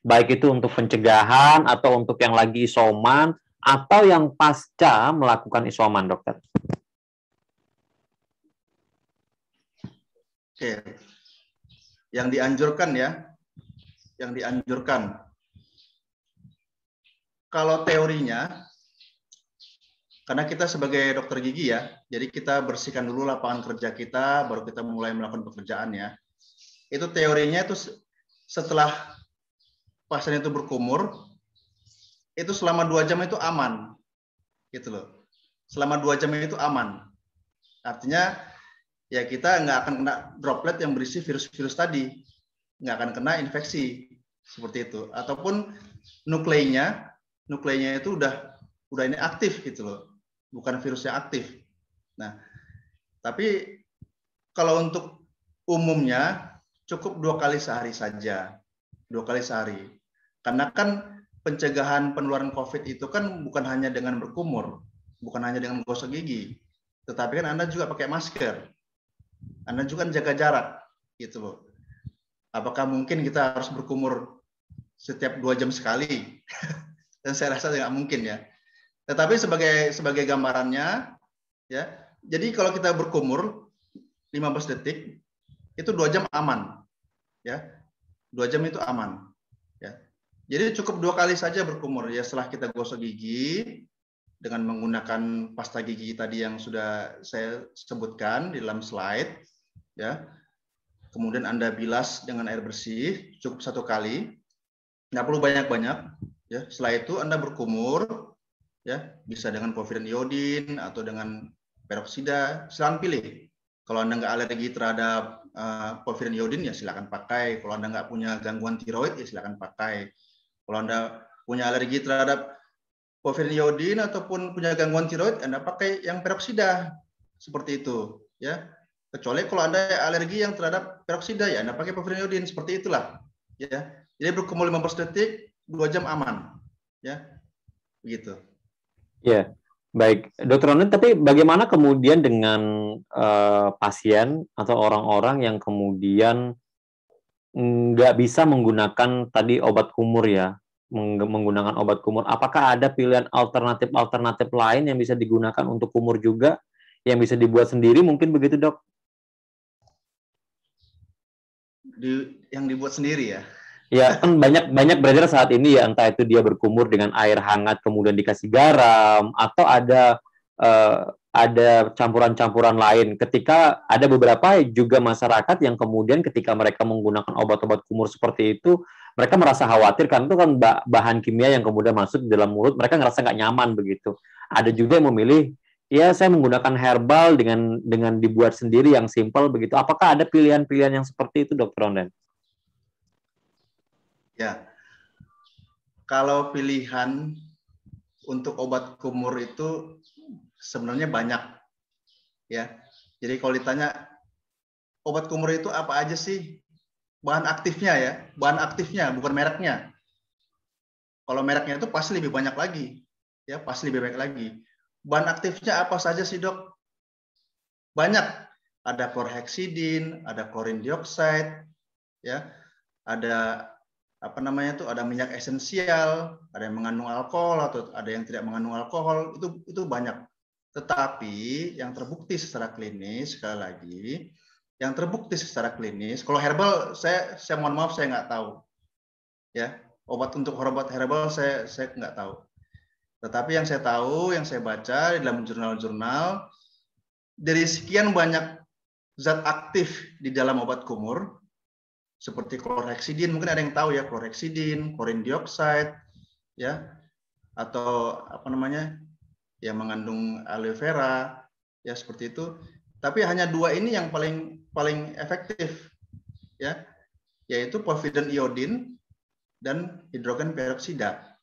Baik itu untuk pencegahan atau untuk yang lagi isoman atau yang pasca melakukan isoman, dokter. Oke. Yang dianjurkan ya, yang dianjurkan. Kalau teorinya, karena kita sebagai dokter gigi ya, jadi kita bersihkan dulu lapangan kerja kita, baru kita mulai melakukan pekerjaan ya. Itu teorinya itu setelah pasien itu berkumur, itu selama 2 jam itu aman, gitu loh. Selama 2 jam itu aman. Artinya ya kita nggak akan kena droplet yang berisi virus-virus tadi, nggak akan kena infeksi seperti itu. Ataupun nukleinnya itu udah ini aktif gitu loh, bukan virus yang aktif. Nah, tapi kalau untuk umumnya cukup 2 kali sehari saja, 2 kali sehari. Karena kan pencegahan penularan COVID itu kan bukan hanya dengan berkumur, bukan hanya dengan gosok gigi, tetapi kan Anda juga pakai masker, Anda juga jaga jarak, gitu loh. Apakah mungkin kita harus berkumur setiap 2 jam sekali? Dan saya rasa tidak mungkin ya. Tetapi sebagai gambarannya, ya. Jadi kalau kita berkumur 15 detik, itu 2 jam aman, ya. 2 jam itu aman. Jadi cukup 2 kali saja berkumur ya setelah kita gosok gigi dengan menggunakan pasta gigi tadi yang sudah saya sebutkan di dalam slide ya. Kemudian Anda bilas dengan air bersih cukup 1 kali. Nggak perlu banyak-banyak ya. Setelah itu Anda berkumur ya, bisa dengan porfirin iodin atau dengan peroksida, silakan pilih. Kalau Anda nggak alergi terhadap porfirin iodin ya silakan pakai. Kalau Anda nggak punya gangguan tiroid ya silakan pakai. Kalau Anda punya alergi terhadap porfirin iodin ataupun punya gangguan tiroid, Anda pakai yang peroksida seperti itu, ya. Kecuali kalau Anda alergi yang terhadap peroksida, ya Anda pakai porfirin iodin seperti itulah, ya. Jadi berkumur 15 detik, 2 jam aman, ya, begitu. Ya, baik, Dokter Rondan. Tapi bagaimana kemudian dengan pasien atau orang-orang yang kemudian nggak bisa menggunakan tadi obat kumur ya, menggunakan obat kumur. Apakah ada pilihan alternatif lain yang bisa digunakan untuk kumur juga, yang bisa dibuat sendiri mungkin begitu Dok? Yang dibuat sendiri ya? Ya kan banyak beredar saat ini ya, entah itu dia berkumur dengan air hangat kemudian dikasih garam, atau ada campuran-campuran lain. Ketika ada beberapa juga masyarakat yang kemudian ketika mereka menggunakan obat-obat kumur seperti itu, mereka merasa khawatir karena itu kan bahan kimia yang kemudian masuk di dalam mulut, mereka ngerasa nggak nyaman begitu. Ada juga yang memilih, ya saya menggunakan herbal dengan dibuat sendiri yang simpel begitu. Apakah ada pilihan-pilihan yang seperti itu, Dr. Rondan? Ya, kalau pilihan untuk obat kumur itu sebenarnya banyak, ya. Jadi kalau ditanya obat kumur itu apa aja sih? bahan aktifnya ya, bahan aktifnya bukan mereknya. Kalau mereknya itu pasti lebih banyak lagi, ya pasti lebih banyak lagi. Bahan aktifnya apa saja sih dok? Banyak, ada chlorhexidin, ada chlorine dioxide, ya, ada apa namanya tuh, ada minyak esensial, ada yang mengandung alkohol atau ada yang tidak mengandung alkohol, itu banyak. Tetapi yang terbukti secara klinis, sekali lagi, yang terbukti secara klinis, kalau herbal saya mohon maaf saya nggak tahu, ya. Untuk obat herbal saya nggak tahu. Tetapi yang saya tahu, yang saya baca di dalam jurnal-jurnal, dari sekian banyak zat aktif di dalam obat kumur, seperti chlorhexidin, mungkin ada yang tahu ya, chlorhexidin, chlorine dioxide, ya, atau apa namanya, yang mengandung aloe vera, ya seperti itu. Tapi hanya 2 ini yang paling efektif, ya, yaitu povidone iodin dan hidrogen peroksida.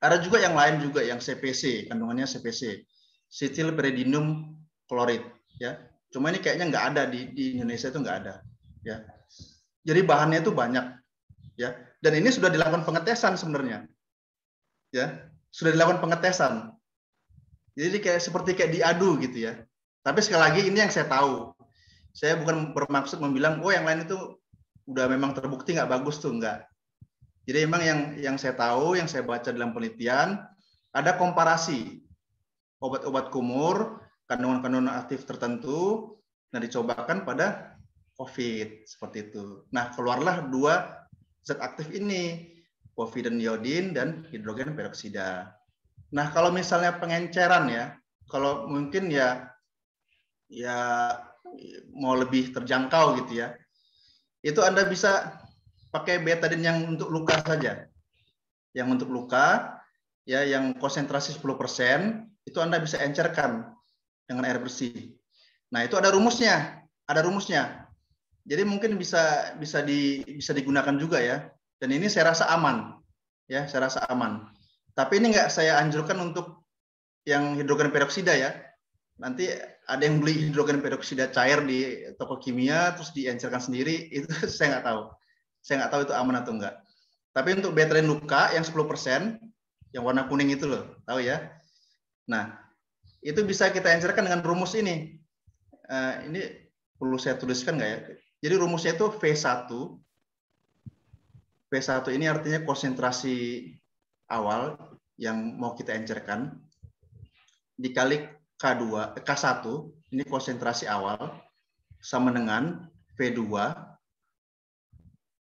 Ada juga yang lain juga yang CPC, kandungannya CPC, cetyl pyridinum klorid, ya. Cuma ini kayaknya nggak ada di Indonesia, itu nggak ada, ya. Jadi bahannya itu banyak, ya. Dan ini sudah dilakukan pengetesan sebenarnya, ya. Sudah dilakukan pengetesan. Jadi seperti diadu gitu ya. Tapi sekali lagi ini yang saya tahu. Saya bukan bermaksud membilang, oh yang lain itu udah memang terbukti nggak bagus tuh, nggak. Jadi memang yang saya tahu, yang saya baca dalam penelitian, ada komparasi obat-obat kumur, kandungan-kandungan aktif tertentu, nah dicobakan pada COVID, seperti itu. Nah, keluarlah 2 zat aktif ini, povidone iodin dan hidrogen peroksida. Nah, kalau misalnya pengenceran ya, kalau mungkin ya mau lebih terjangkau gitu ya, itu Anda bisa pakai betadine yang untuk luka saja. Yang untuk luka, ya yang konsentrasi 10%, itu Anda bisa encerkan dengan air bersih. Nah, itu ada rumusnya. Jadi mungkin bisa digunakan juga ya. Dan ini saya rasa aman. Ya, saya rasa aman. Tapi ini nggak saya anjurkan untuk yang hidrogen peroksida ya. Nanti ada yang beli hidrogen peroksida cair di toko kimia terus diencerkan sendiri, itu saya nggak tahu. Saya nggak tahu itu aman atau enggak. Tapi untuk betadine luka yang 10%, yang warna kuning itu loh, tahu ya. Nah, itu bisa kita encerkan dengan rumus ini. Ini perlu saya tuliskan nggak ya? Jadi rumusnya itu V1. V1 ini artinya konsentrasi awal yang mau kita encerkan, dikali K1, ini konsentrasi awal, sama dengan V2,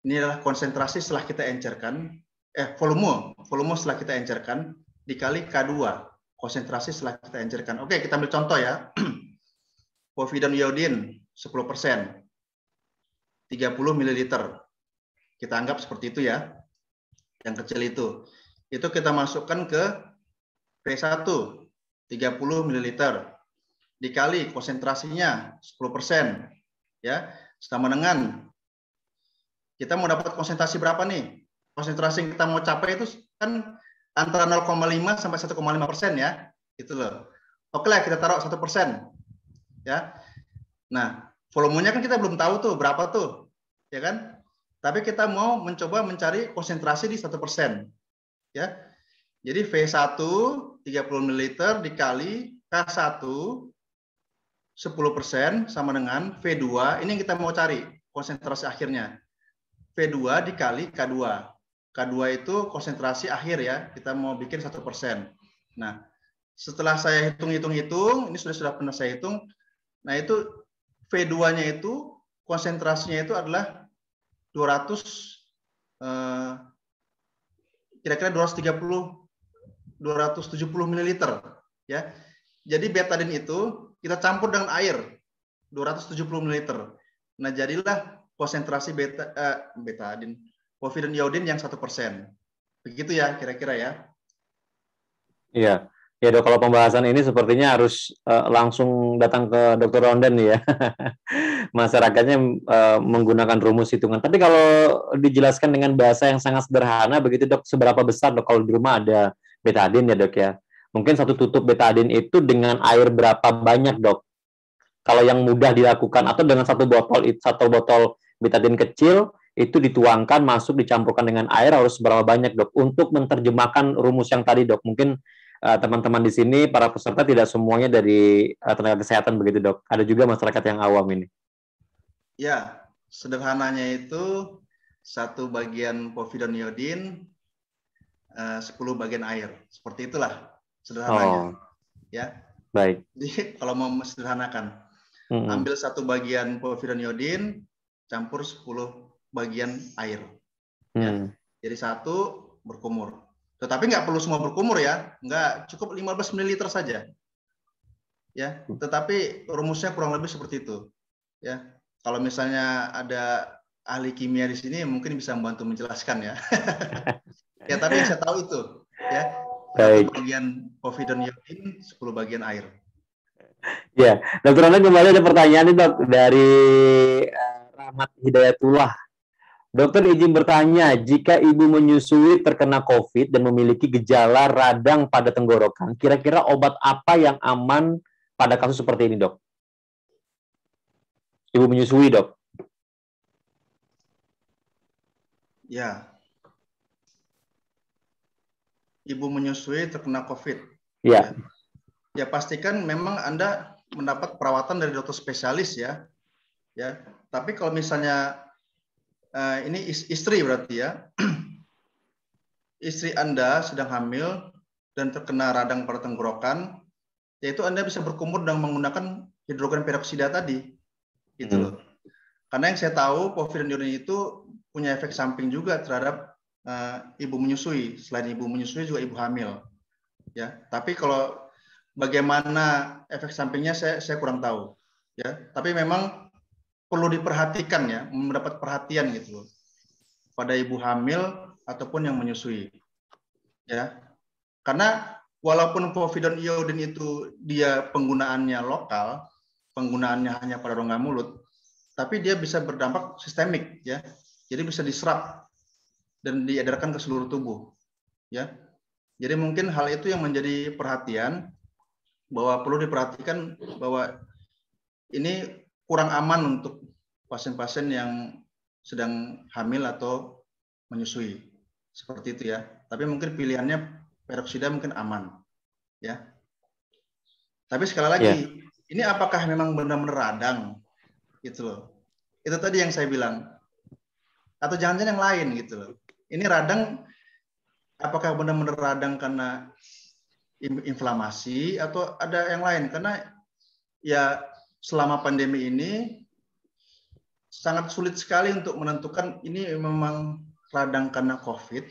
ini adalah konsentrasi setelah kita encerkan, volume setelah kita encerkan, dikali K2, konsentrasi setelah kita encerkan. Oke, kita ambil contoh ya. Povidone iodin 10%, 30 ml. Kita anggap seperti itu ya, yang kecil itu. Itu kita masukkan ke V1, 30 ml, dikali konsentrasinya 10%, ya, sama dengan, kita mau dapat konsentrasi berapa nih? Konsentrasi yang kita mau capai itu kan antara 0,5 sampai 1,5% ya, gitu loh. Oke lah, kita taruh 1%, ya. Nah, volumenya kan kita belum tahu tuh berapa tuh, ya kan? Tapi kita mau mencoba mencari konsentrasi di 1%, ya. Jadi V1 30 ml dikali K1 10% sama dengan V2, ini yang kita mau cari konsentrasi akhirnya. V2 dikali K2. K2 itu konsentrasi akhir ya, kita mau bikin 1%. Nah, setelah saya hitung, ini sudah pernah saya hitung. Nah, itu V2-nya itu konsentrasinya itu adalah 200 kira-kira 270 ml ya. Jadi betadine itu kita campur dengan air 270 ml. Nah, jadilah konsentrasi betadine povidone iodin yang 1%. Begitu ya kira-kira ya. Iya. Ya dok, kalau pembahasan ini sepertinya harus langsung datang ke Dr. Rondan ya. Masyarakatnya menggunakan rumus hitungan. Tapi kalau dijelaskan dengan bahasa yang sangat sederhana, begitu dok, seberapa besar dok kalau di rumah ada betadine ya dok ya? Mungkin 1 tutup betadine itu dengan air berapa banyak dok? Kalau yang mudah dilakukan, atau dengan 1 botol betadine kecil itu dituangkan, masuk, dicampurkan dengan air harus seberapa banyak, Dok? Untuk menerjemahkan rumus yang tadi, Dok. Mungkin teman-teman di sini, para peserta tidak semuanya dari tenaga kesehatan begitu, Dok. Ada juga masyarakat yang awam ini. Ya, sederhananya itu 1 bagian povidone iodin, 10 bagian air. Seperti itulah sederhananya. Ya. Baik. Jadi kalau mau sederhanakan, ambil 1 bagian povidone iodin, campur 10 bagian air. Ya. Jadi 1 berkumur. Tetapi nggak perlu semua berkumur ya, nggak, cukup 15 ml saja. Ya, tetapi rumusnya kurang lebih seperti itu. Ya, kalau misalnya ada ahli kimia di sini mungkin bisa membantu menjelaskan ya. Ya, tapi yang saya tahu itu, ya, 1 bagian povidone iodin, 10 bagian air. Ya, Dokter Ronde, kembali ada pertanyaan nih, Dok, dari Rahmat Hidayatullah. Dokter izin bertanya, jika ibu menyusui terkena COVID dan memiliki gejala radang pada tenggorokan, kira-kira obat apa yang aman pada kasus seperti ini, Dok? Ibu menyusui, Dok. Ya. Ibu menyusui terkena COVID. Ya. Ya, pastikan memang Anda mendapat perawatan dari dokter spesialis ya. Ya. Tapi kalau misalnya ini istri berarti ya. Istri Anda sedang hamil dan terkena radang pada tenggorokan, yaitu Anda bisa berkumur dengan menggunakan hidrogen peroksida tadi. Gitu loh. Karena yang saya tahu povidone iodin itu punya efek samping juga terhadap ibu menyusui. Selain ibu menyusui juga ibu hamil. Ya, tapi kalau bagaimana efek sampingnya saya kurang tahu. Ya, tapi memang perlu diperhatikan ya, mendapat perhatian gitu loh pada ibu hamil ataupun yang menyusui. Ya. Karena walaupun povidone iodin itu dia penggunaannya lokal, penggunaannya hanya pada rongga mulut, tapi dia bisa berdampak sistemik ya. Jadi bisa diserap dan diedarkan ke seluruh tubuh. Ya. Jadi mungkin hal itu yang menjadi perhatian, bahwa perlu diperhatikan bahwa ini kurang aman untuk pasien-pasien yang sedang hamil atau menyusui. Seperti itu ya. Tapi mungkin pilihannya peroksida mungkin aman. Ya. Tapi sekali lagi, ini apakah memang benar-benar radang? Gitu loh. Itu tadi yang saya bilang. Atau jangan-jangan yang lain gitu loh. Ini radang, apakah benar-benar radang karena inflamasi atau ada yang lain? Karena ya selama pandemi ini sangat sulit sekali untuk menentukan ini memang radang karena COVID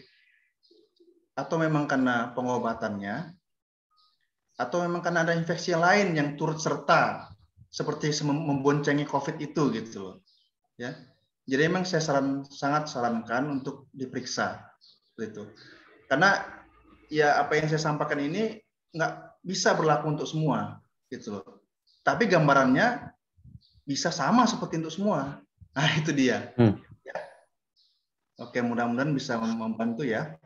atau memang karena pengobatannya atau memang karena ada infeksi yang lain yang turut serta seperti memboncengi COVID itu gitu loh. Ya. Jadi memang saya sangat sarankan untuk diperiksa gitu. Karena ya apa yang saya sampaikan ini nggak bisa berlaku untuk semua gitu loh. Tapi gambarannya bisa sama seperti untuk semua. Nah, itu dia. Ya. Oke, mudah-mudahan bisa membantu ya.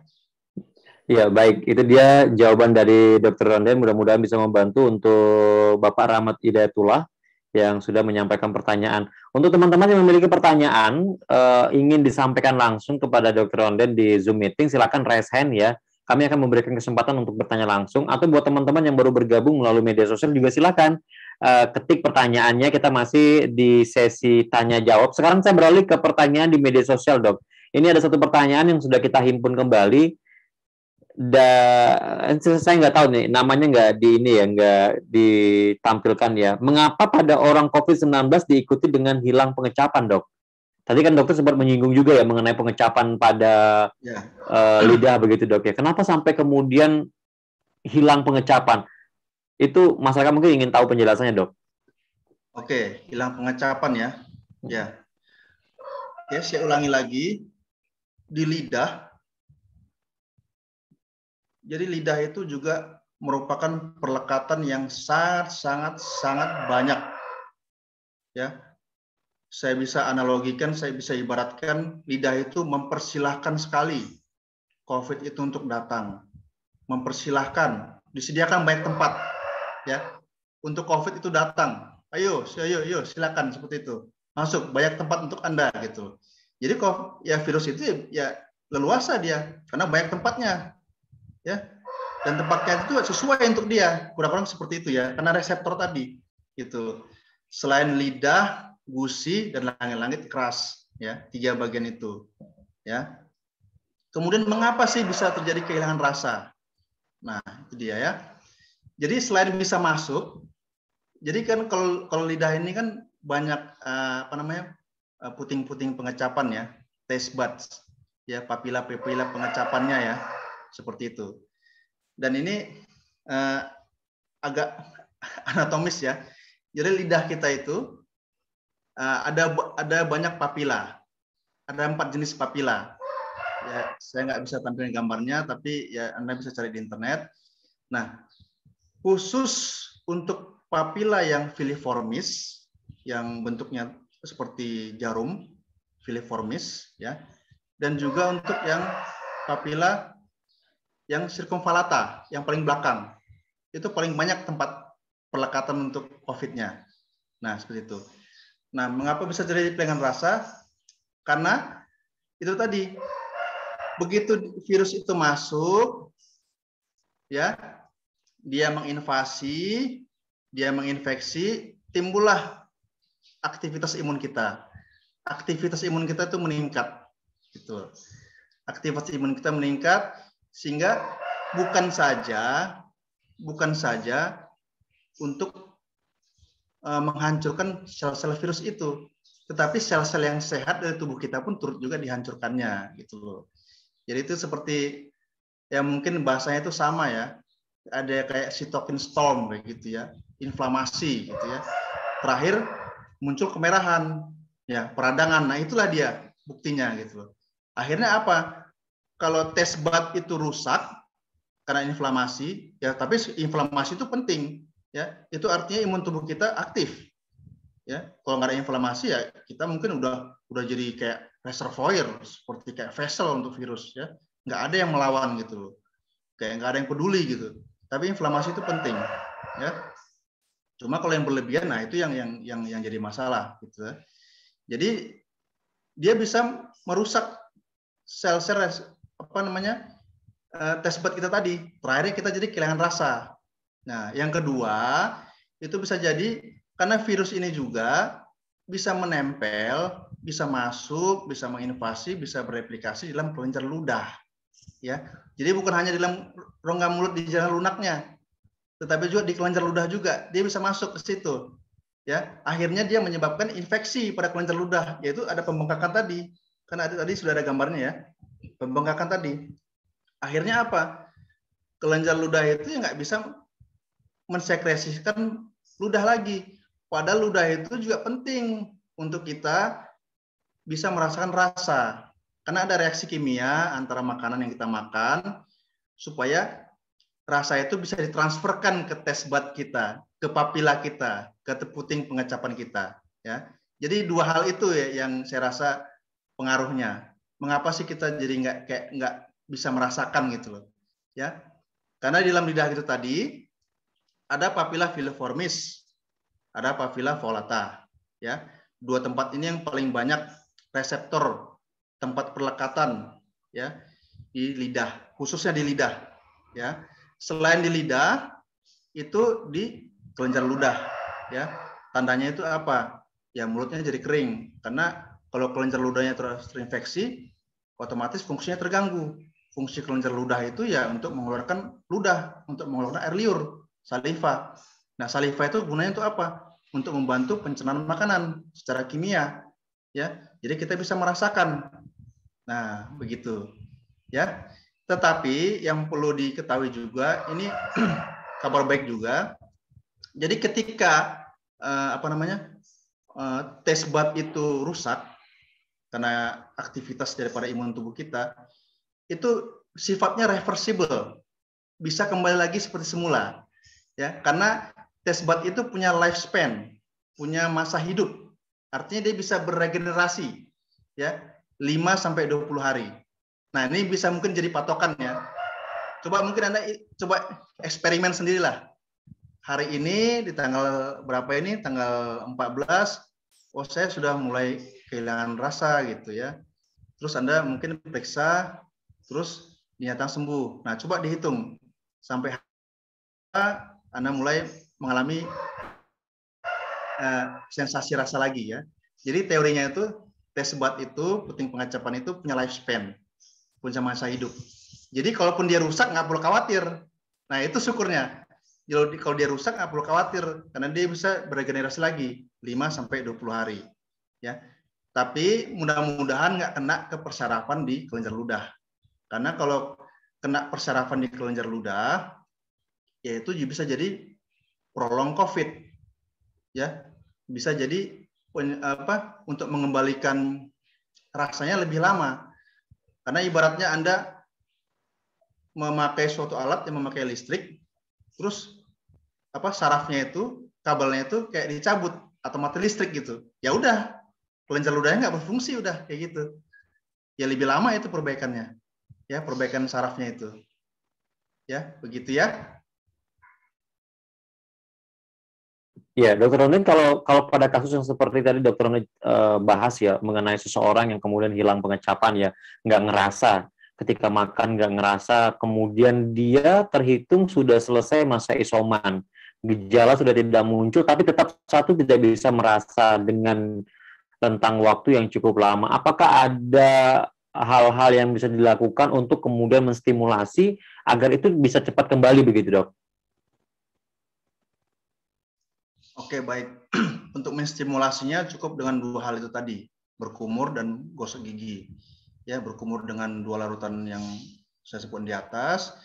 Ya, baik. Itu dia jawaban dari Dr. Ronde. Mudah-mudahan bisa membantu untuk Bapak Rahmat Hidayatullah yang sudah menyampaikan pertanyaan. Untuk teman-teman yang memiliki pertanyaan, ingin disampaikan langsung kepada Dr. Ronde di Zoom meeting, silakan raise hand ya. Kami akan memberikan kesempatan untuk bertanya langsung. Atau buat teman-teman yang baru bergabung melalui media sosial juga silakan ketik pertanyaannya. Kita masih di sesi tanya jawab. Sekarang saya beralih ke pertanyaan di media sosial, Dok. Ini ada satu pertanyaan yang sudah kita himpun kembali. Saya nggak tahu nih, namanya nggak ditampilkan ya. Mengapa pada orang COVID-19 diikuti dengan hilang pengecapan, Dok? Tadi kan dokter sempat menyinggung juga ya mengenai pengecapan pada lidah begitu, Dok ya. Kenapa sampai kemudian hilang pengecapan? Itu masyarakat mungkin ingin tahu penjelasannya, Dok. Oke, hilang pengecapan ya. Ya. Ya, saya ulangi lagi. Di lidah. Jadi lidah itu juga merupakan perlekatan yang sangat banyak. Ya. Saya bisa analogikan, saya bisa ibaratkan lidah itu mempersilahkan sekali COVID itu untuk datang. Mempersilahkan, disediakan banyak tempat ya untuk COVID itu datang. Ayo, silakan seperti itu. Masuk, banyak tempat untuk Anda gitu. Jadi kok ya virus itu ya leluasa dia karena banyak tempatnya, ya. Dan tempatnya itu sesuai untuk dia, kurang-kurang seperti itu ya, karena reseptor tadi, gitu. Selain lidah, gusi, dan langit-langit keras, ya, 3 bagian itu, ya. Kemudian mengapa sih bisa terjadi kehilangan rasa? Nah, itu dia ya. Jadi selain bisa masuk, jadi kan kalau lidah ini kan banyak puting-puting pengecapan ya, taste buds, ya, papila-papila pengecapannya ya, seperti itu. Dan ini agak anatomis ya. Jadi lidah kita itu ada banyak papila, ada 4 jenis papila. Ya, saya nggak bisa tampilkan gambarnya, tapi ya Anda bisa cari di internet. Nah, khusus untuk papila yang filiformis, yang bentuknya seperti jarum, filiformis, ya, dan juga untuk yang papila yang sirkumvalata, yang paling belakang, itu paling banyak tempat pelekatan untuk COVID-nya. Nah, seperti itu. Nah, mengapa bisa terjadi kehilangan rasa? Karena itu tadi, begitu virus itu masuk, ya, dia menginvasi, dia menginfeksi, timbullah aktivitas imun kita. Aktivitas imun kita itu meningkat, gitu. Aktivitas imun kita meningkat sehingga bukan saja untuk menghancurkan sel-sel virus itu, tetapi sel-sel yang sehat dari tubuh kita pun turut juga dihancurkannya, gitu loh. Jadi itu seperti ya mungkin bahasanya itu sama ya, ada kayak cytokine storm kayak gitu ya, inflamasi gitu ya. Terakhir muncul kemerahan, ya, peradangan. Nah, itulah dia buktinya gitu loh. Akhirnya apa? Kalau taste bud itu rusak karena inflamasi, ya, tapi inflamasi itu penting, ya. Itu artinya imun tubuh kita aktif, ya. Kalau nggak ada inflamasi ya kita mungkin udah jadi kayak reservoir, seperti kayak vessel untuk virus, ya. Nggak ada yang melawan gitu loh, kayak nggak ada yang peduli gitu. Tapi inflamasi itu penting, ya. Cuma kalau yang berlebihan, nah itu yang jadi masalah, gitu. Jadi dia bisa merusak sel-sel taste bud kita tadi. Terakhirnya kita jadi kehilangan rasa. Nah, yang kedua itu bisa jadi karena virus ini juga bisa menempel, bisa masuk, bisa menginvasi, bisa bereplikasi dalam kelenjar ludah, ya. Jadi bukan hanya dalam rongga mulut di jalan lunaknya, tetapi juga di kelenjar ludah juga dia bisa masuk ke situ, ya. Akhirnya dia menyebabkan infeksi pada kelenjar ludah, yaitu ada pembengkakan tadi. Karena tadi sudah ada gambarnya ya, pembengkakan tadi. Akhirnya apa? Kelenjar ludah itu nggak bisa mensekresikan ludah lagi. Padahal ludah itu juga penting untuk kita bisa merasakan rasa. Karena ada reaksi kimia antara makanan yang kita makan supaya rasa itu bisa ditransferkan ke taste bud kita, ke papila kita, ke puting pengecapan kita, ya. Jadi 2 hal itu ya yang saya rasa pengaruhnya. Mengapa sih kita jadi nggak bisa merasakan gitu loh, ya? Karena di dalam lidah itu tadi ada papila filiformis, ada papila volata, ya. 2 tempat ini yang paling banyak reseptor tempat pelekatan, ya, di lidah, khususnya di lidah, ya. Selain di lidah, itu di kelenjar ludah, ya. Tandanya itu apa? Ya mulutnya jadi kering, karena kalau kelenjar ludahnya terinfeksi, otomatis fungsinya terganggu. Fungsi kelenjar ludah itu ya untuk mengeluarkan ludah, untuk mengeluarkan air liur, saliva. Nah, saliva itu gunanya untuk apa? Untuk membantu pencernaan makanan secara kimia, ya. Jadi kita bisa merasakan. Nah, begitu, ya. Tetapi yang perlu diketahui juga, ini kabar baik juga. Jadi ketika taste bud itu rusak karena aktivitas daripada imun tubuh kita, itu sifatnya reversible, bisa kembali lagi seperti semula, ya. Karena taste bud itu punya lifespan, punya masa hidup. Artinya dia bisa beregenerasi, ya, 5-20 hari. Nah, ini bisa mungkin jadi patokan ya. Coba mungkin Anda coba eksperimen sendirilah. Hari ini di tanggal berapa ini? Tanggal 14. Oh, saya sudah mulai kehilangan rasa gitu ya. terus Anda mungkin periksa, terus dinyatakan sembuh. Nah, coba dihitung sampai Anda mulai mengalami sensasi rasa lagi ya. Jadi teorinya itu tes sebat itu, puting pengacapan itu punya lifespan, punya masa hidup. Jadi kalaupun dia rusak nggak perlu khawatir. Nah itu syukurnya. Kalau dia rusak nggak perlu khawatir karena dia bisa beregenerasi lagi 5-20 hari. Ya. Tapi mudah-mudahan nggak kena ke persarafan di kelenjar ludah. Karena kalau kena persarafan di kelenjar ludah, ya itu bisa jadi prolong COVID. Ya, bisa jadi untuk mengembalikan rasanya lebih lama. Karena ibaratnya Anda memakai suatu alat yang memakai listrik, terus sarafnya itu, kabelnya itu kayak dicabut atau mati listrik gitu. Ya udah, kelenjar ludahnya nggak berfungsi udah kayak gitu. Ya lebih lama itu perbaikannya. Ya, perbaikan sarafnya itu. Ya, begitu ya. Ya, Dokter Ronden, kalau pada kasus yang seperti tadi Dokter Ronden bahas ya, mengenai seseorang yang kemudian hilang pengecapan ya, nggak ngerasa, ketika makan nggak ngerasa, kemudian dia terhitung sudah selesai masa isoman, gejala sudah tidak muncul, tapi tetap satu tidak bisa merasa dengan rentang waktu yang cukup lama. Apakah ada hal-hal yang bisa dilakukan untuk kemudian menstimulasi agar itu bisa cepat kembali begitu, Dok? Oke, baik. Untuk menstimulasinya cukup dengan 2 hal itu tadi, berkumur dan gosok gigi. Ya, berkumur dengan 2 larutan yang saya sebut di atas,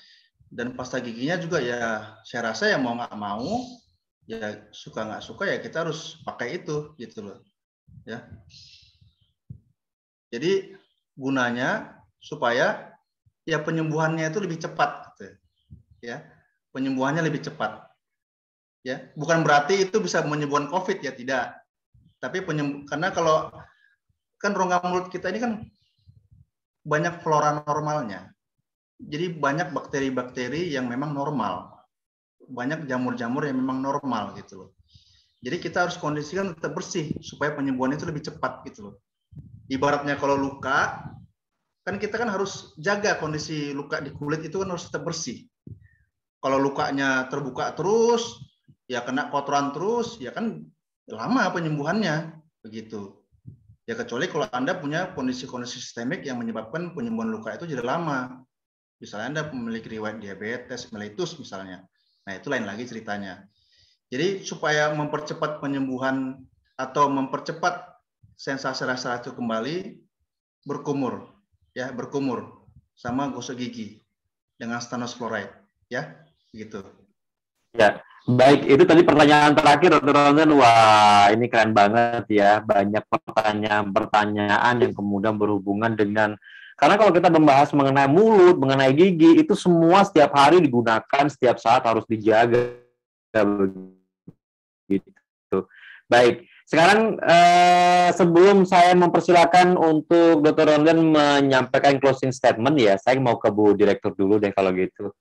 dan pasta giginya juga ya saya rasa ya mau nggak mau, ya suka nggak suka ya kita harus pakai itu gitu loh. Ya. Jadi gunanya supaya ya penyembuhannya itu lebih cepat gitu. Ya. Penyembuhannya lebih cepat. Ya, bukan berarti itu bisa menyembuhkan COVID ya, tidak. Tapi karena kalau kan rongga mulut kita ini kan banyak flora normalnya. Jadi banyak bakteri-bakteri yang memang normal. Banyak jamur-jamur yang memang normal gitu loh. Jadi kita harus kondisikan tetap bersih supaya penyembuhan itu lebih cepat gitu loh. Ibaratnya kalau luka, kan kita kan harus jaga kondisi luka di kulit itu kan harus tetap bersih. Kalau lukanya terbuka terus, ya kena kotoran terus, ya kan lama penyembuhannya begitu. Ya kecuali kalau Anda punya kondisi-kondisi sistemik yang menyebabkan penyembuhan luka itu jadi lama. Misalnya Anda memiliki riwayat diabetes mellitus misalnya. Nah, itu lain lagi ceritanya. Jadi supaya mempercepat penyembuhan atau mempercepat sensasi rasa itu kembali, berkumur ya, berkumur sama gosok gigi dengan stannous fluoride ya, gitu. Ya. Baik, itu tadi pertanyaan terakhir, Dr. Ronden. Wah, ini keren banget ya. Banyak pertanyaan-pertanyaan yang kemudian berhubungan dengan, karena kalau kita membahas mengenai mulut, mengenai gigi, itu semua setiap hari digunakan, setiap saat harus dijaga. Begitu. Baik, sekarang sebelum saya mempersilakan untuk Dr. Ronden menyampaikan closing statement ya, saya mau ke Bu Direktur dulu deh kalau gitu.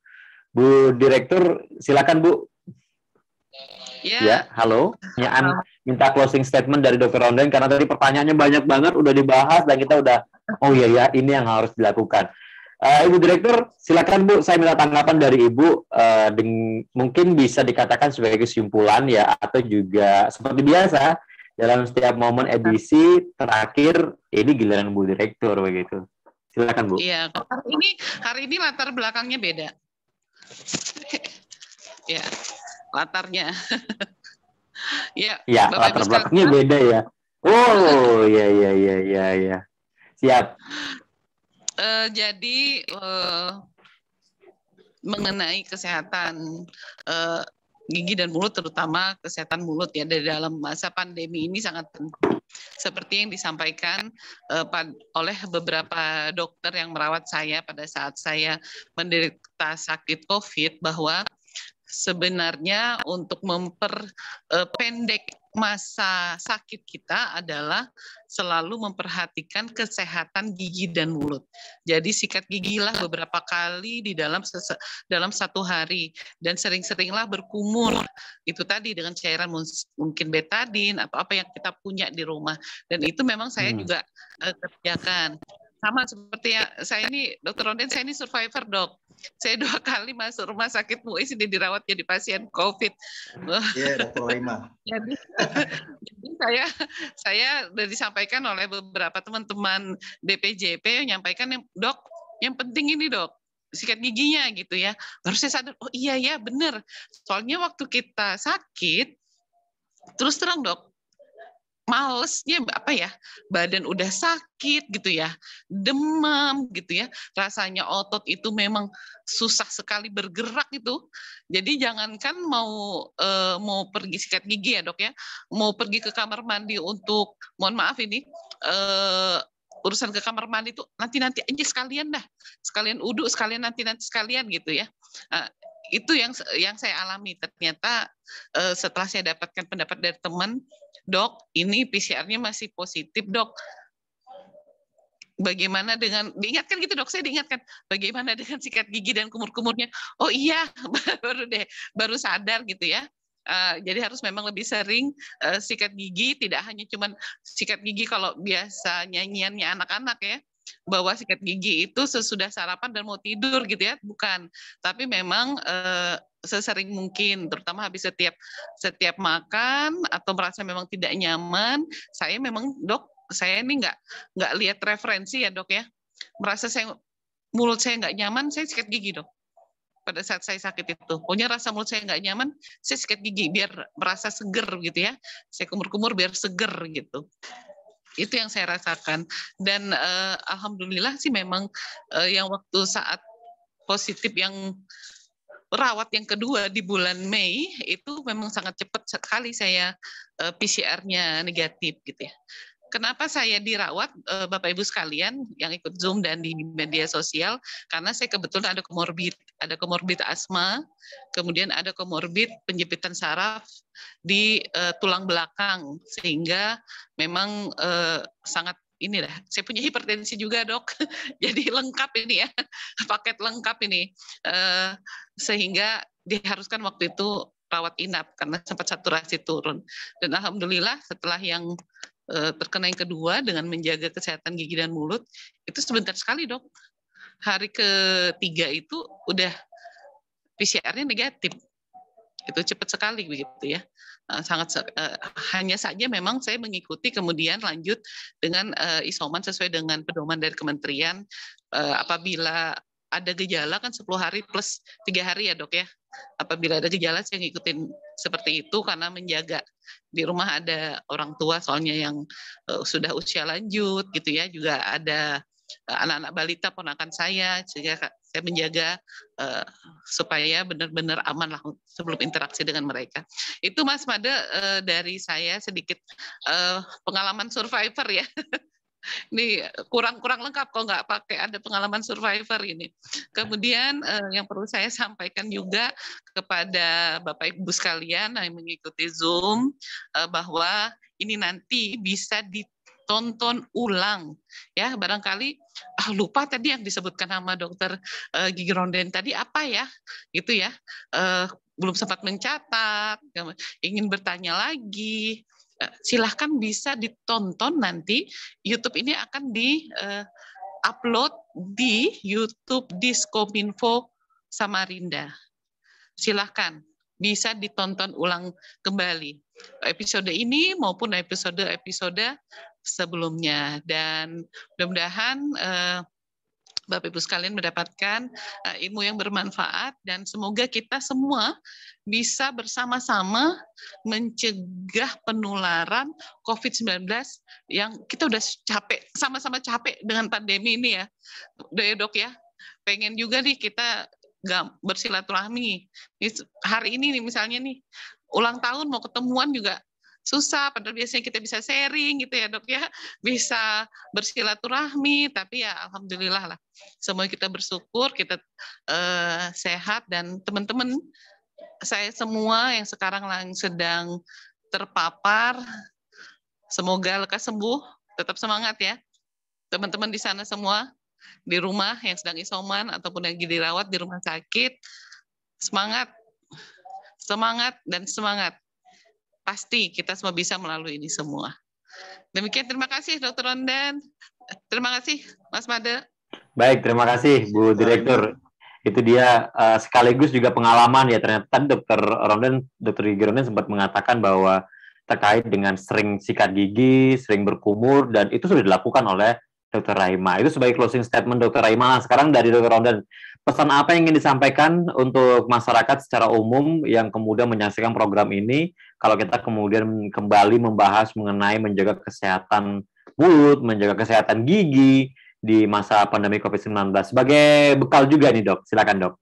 Bu Direktur, silakan Bu. Ya, halo. Minta closing statement dari Dr. Ronden karena tadi pertanyaannya banyak banget, udah dibahas dan kita udah, oh iya ya, ini yang harus dilakukan. Ibu Direktur, silakan Bu, saya minta tanggapan dari Ibu, mungkin bisa dikatakan sebagai kesimpulan ya, atau juga seperti biasa dalam setiap momen edisi terakhir ini giliran Bu Direktur begitu. Silakan Bu. Iya, hari ini latar belakangnya beda. Ya. Latarnya. Ya, latar belakangnya beda ya. Oh, ya. Siap. Jadi mengenai kesehatan gigi dan mulut, terutama kesehatan mulut ya, dari dalam masa pandemi ini sangat penting. Seperti yang disampaikan oleh beberapa dokter yang merawat saya pada saat saya menderita sakit COVID, bahwa sebenarnya untuk memperpendek masa sakit kita adalah selalu memperhatikan kesehatan gigi dan mulut. Jadi sikat gigilah beberapa kali di dalam satu hari, dan sering-seringlah berkumur. Itu tadi dengan cairan mungkin betadin atau apa yang kita punya di rumah. Dan itu memang saya juga kerjakan. Sama seperti yang saya ini, Dokter Ronden, saya ini survivor, Dok. Saya 2 kali masuk rumah sakit MUIS ini dirawat jadi pasien COVID. Iya, Dokter Laima. Jadi saya sudah disampaikan oleh beberapa teman-teman DPJP menyampaikan, Dok, yang penting ini, Dok, sikat giginya gitu ya. Baru saya sadar, oh iya ya benar. Soalnya waktu kita sakit, terus terang, Dok, malesnya apa ya, badan udah sakit gitu ya, demam gitu ya, rasanya otot itu memang susah sekali bergerak itu. Jadi jangankan mau pergi sikat gigi ya, Dok ya, mau pergi ke kamar mandi untuk, mohon maaf ini urusan ke kamar mandi itu nanti aja sekalian dah, sekalian uduk, sekalian nanti sekalian gitu ya. Itu yang saya alami. Ternyata setelah saya dapatkan pendapat dari teman, Dok, ini PCR-nya masih positif, Dok. Bagaimana dengan, diingatkan gitu, Dok, saya diingatkan, bagaimana dengan sikat gigi dan kumur-kumurnya? Oh iya, baru sadar gitu ya. Jadi harus memang lebih sering sikat gigi, tidak hanya cuman sikat gigi kalau biasa nyanyiannya anak-anak ya, bahwa sikat gigi itu sesudah sarapan dan mau tidur gitu ya, bukan. Tapi memang sesering mungkin, terutama habis setiap makan atau merasa memang tidak nyaman, saya memang, Dok, saya ini nggak lihat referensi ya, Dok ya, merasa mulut saya nggak nyaman, saya sikat gigi, Dok. Pada saat saya sakit itu, pokoknya rasa mulut saya nggak nyaman, saya sikat gigi biar merasa seger gitu ya, saya kumur-kumur biar seger gitu. Itu yang saya rasakan. Dan alhamdulillah sih memang yang waktu saat positif yang rawat yang kedua di bulan Mei itu memang sangat cepat sekali saya PCR-nya negatif gitu ya. Kenapa saya dirawat, Bapak Ibu sekalian yang ikut Zoom dan di media sosial? Karena saya kebetulan ada komorbid asma, kemudian ada komorbid penjepitan saraf di tulang belakang, sehingga memang sangat inilah. Saya punya hipertensi juga, Dok. Jadi lengkap ini ya, paket lengkap ini, sehingga diharuskan waktu itu rawat inap karena sempat saturasi turun. Dan alhamdulillah setelah yang terkena yang kedua dengan menjaga kesehatan gigi dan mulut, itu sebentar sekali, Dok. Hari ketiga itu udah PCR-nya negatif. Itu cepat sekali begitu ya. Hanya saja memang saya mengikuti kemudian lanjut dengan isoman sesuai dengan pedoman dari kementerian. Apabila ada gejala kan 10 hari plus 3 hari ya, Dok ya. Apabila ada gejala saya ngikutin seperti itu karena menjaga di rumah ada orang tua soalnya yang sudah usia lanjut gitu ya, juga ada anak-anak balita ponakan saya, sehingga saya menjaga supaya benar-benar aman lah sebelum interaksi dengan mereka. Itu Mas Made dari saya sedikit pengalaman survivor ya. Ini kurang lengkap kalau nggak pakai ada pengalaman survivor ini. Kemudian yang perlu saya sampaikan juga kepada Bapak Ibu sekalian yang mengikuti Zoom, bahwa ini nanti bisa ditonton ulang ya, barangkali lupa tadi yang disebutkan nama Dokter Gigi Ronden tadi apa ya gitu ya, belum sempat mencatat, ingin bertanya lagi, silahkan bisa ditonton. Nanti YouTube ini akan di-upload di YouTube Diskominfo Samarinda. Silahkan bisa ditonton ulang kembali episode ini maupun episode-episode sebelumnya. Dan mudah-mudahan Bapak Ibu sekalian mendapatkan ilmu yang bermanfaat, dan semoga kita semua bisa bersama-sama mencegah penularan COVID-19 yang kita udah capek, sama-sama capek dengan pandemi ini ya. Udah ya, Dok ya. Pengen juga nih kita nggak bersilaturahmi. Hari ini nih misalnya nih, ulang tahun mau ketemuan juga susah, padahal biasanya kita bisa sharing gitu ya, Dok ya, bisa bersilaturahmi, tapi ya alhamdulillah lah, semua kita bersyukur, kita sehat, dan teman-teman saya semua yang sekarang sedang terpapar, semoga lekas sembuh, tetap semangat ya, teman-teman di sana semua, di rumah yang sedang isoman ataupun yang dirawat di rumah sakit, semangat, semangat, dan semangat. Pasti kita semua bisa melalui ini semua. Demikian, terima kasih Dr. Rondan. Terima kasih Mas Made. Baik, terima kasih Bu Direktur. Itu dia sekaligus juga pengalaman ya, ternyata tadi Dr. Gigi Rondan sempat mengatakan bahwa terkait dengan sering sikat gigi, sering berkumur, dan itu sudah dilakukan oleh Dr. Rahima. Itu sebagai closing statement Dr. Rahima. Nah, sekarang dari Dr. Rondan, pesan apa yang ingin disampaikan untuk masyarakat secara umum yang kemudian menyaksikan program ini, kalau kita kemudian kembali membahas mengenai menjaga kesehatan mulut, menjaga kesehatan gigi di masa pandemi COVID-19. Sebagai bekal juga nih Dok, silakan Dok.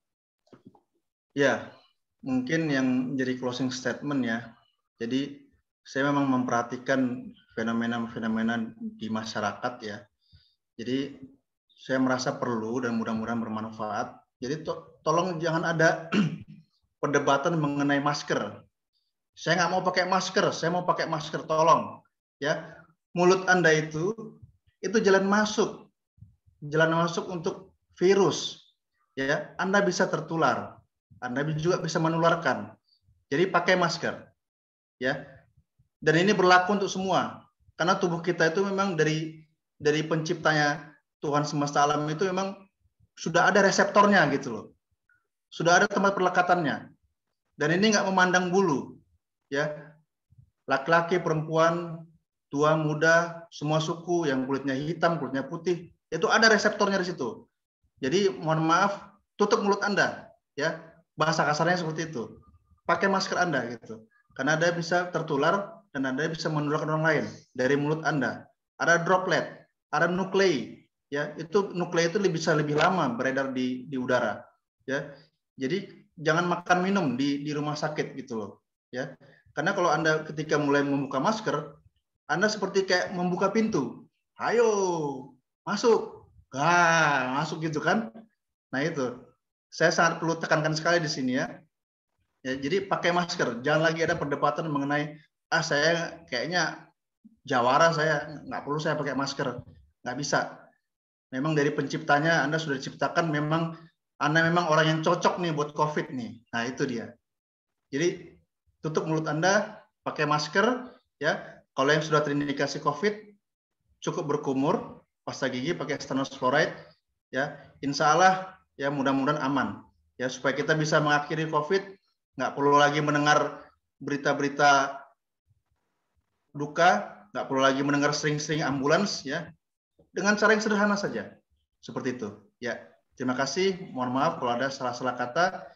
Ya, mungkin yang jadi closing statement ya. Jadi saya memang memperhatikan fenomena-fenomena di masyarakat ya. Jadi saya merasa perlu dan mudah-mudahan bermanfaat. Jadi tolong jangan ada perdebatan mengenai masker. Saya nggak mau pakai masker, saya mau pakai masker, tolong. Ya, mulut Anda itu jalan masuk untuk virus. Ya, Anda bisa tertular, Anda juga bisa menularkan. Jadi pakai masker. Ya. Dan ini berlaku untuk semua. Karena tubuh kita itu memang dari penciptanya Tuhan semesta alam itu memang sudah ada reseptornya gitu loh. Sudah ada tempat perlekatannya. Dan ini nggak memandang bulu. Ya. Laki-laki, perempuan, tua, muda, semua suku, yang kulitnya hitam, kulitnya putih, itu ada reseptornya di situ. Jadi mohon maaf, tutup mulut Anda, ya. Bahasa kasarnya seperti itu. Pakai masker Anda gitu. Karena Anda bisa tertular dan Anda bisa menularkan orang lain dari mulut Anda. Ada droplet, ada nuklei, ya. Itu nuklei itu bisa lebih lama beredar di udara, ya. Jadi jangan makan minum di rumah sakit gitu loh, ya. Karena kalau Anda ketika mulai membuka masker, Anda seperti kayak membuka pintu. Ayo, masuk. Masuk gitu kan. Nah itu. Saya sangat perlu tekankan sekali di sini ya. Ya, jadi pakai masker. Jangan lagi ada perdebatan mengenai, saya kayaknya jawara, saya nggak perlu saya pakai masker. Nggak bisa. Memang dari penciptanya Anda sudah diciptakan, memang Anda memang orang yang cocok nih buat COVID nih. Nah itu dia. Jadi tutup mulut Anda, pakai masker, ya. Kalau yang sudah terindikasi COVID, cukup berkumur, pasta gigi pakai stannous fluoride, ya. Insya Allah, ya mudah-mudahan aman, ya, supaya kita bisa mengakhiri COVID, nggak perlu lagi mendengar berita-berita duka, nggak perlu lagi mendengar sering-sering ambulans, ya. Dengan cara yang sederhana saja, seperti itu, ya. Terima kasih, mohon maaf kalau ada salah-salah kata.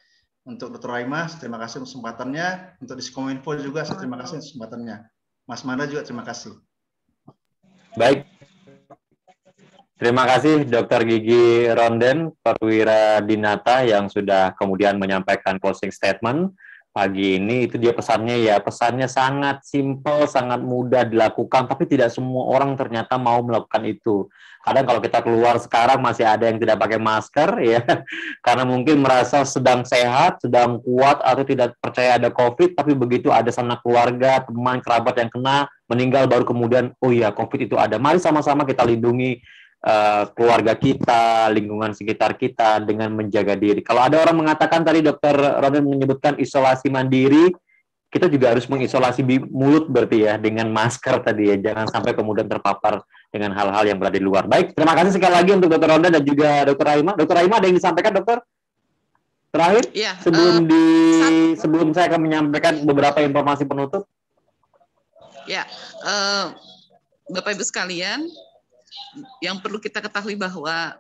Untuk Dr. Rahima, terima kasih kesempatannya. Untuk Diskominfo juga, saya terima kasih kesempatannya. Mas Manda juga terima kasih. Baik. Terima kasih Dr. Gigi Rondan, Perwira Dinata yang sudah kemudian menyampaikan closing statement pagi ini. Itu dia pesannya ya, pesannya sangat simpel, sangat mudah dilakukan, tapi tidak semua orang ternyata mau melakukan itu. Kadang kalau kita keluar sekarang masih ada yang tidak pakai masker ya, karena mungkin merasa sedang sehat, sedang kuat, atau tidak percaya ada COVID, tapi begitu ada sanak keluarga, teman, kerabat yang kena, meninggal, baru kemudian, oh iya COVID itu ada. Mari sama-sama kita lindungi keluarga kita, lingkungan sekitar kita dengan menjaga diri. Kalau ada orang mengatakan tadi Dr. Rondan menyebutkan isolasi mandiri, kita juga harus mengisolasi mulut berarti ya dengan masker tadi ya. Jangan sampai kemudian terpapar dengan hal-hal yang berada di luar. Baik, terima kasih sekali lagi untuk Dr. Rondan dan juga Dr. Rahima. Dr. Rahima ada yang disampaikan Dokter? Terakhir, ya, sebelum saya akan menyampaikan beberapa informasi penutup. Ya, Bapak Ibu sekalian, yang perlu kita ketahui bahwa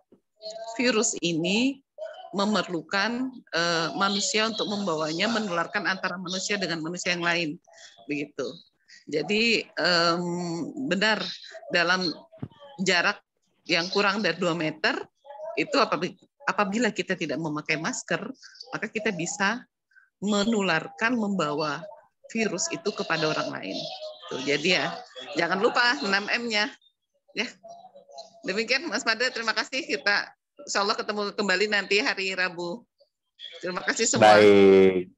virus ini memerlukan manusia untuk membawanya, menularkan antara manusia dengan manusia yang lain, begitu. Jadi benar dalam jarak yang kurang dari 2 meter itu apabila kita tidak memakai masker, maka kita bisa menularkan, membawa virus itu kepada orang lain. Tuh, jadi ya jangan lupa 6M-nya, ya. Demikian Mas Mada, terima kasih. Kita insya Allah ketemu kembali nanti hari Rabu. Terima kasih semua. Baik.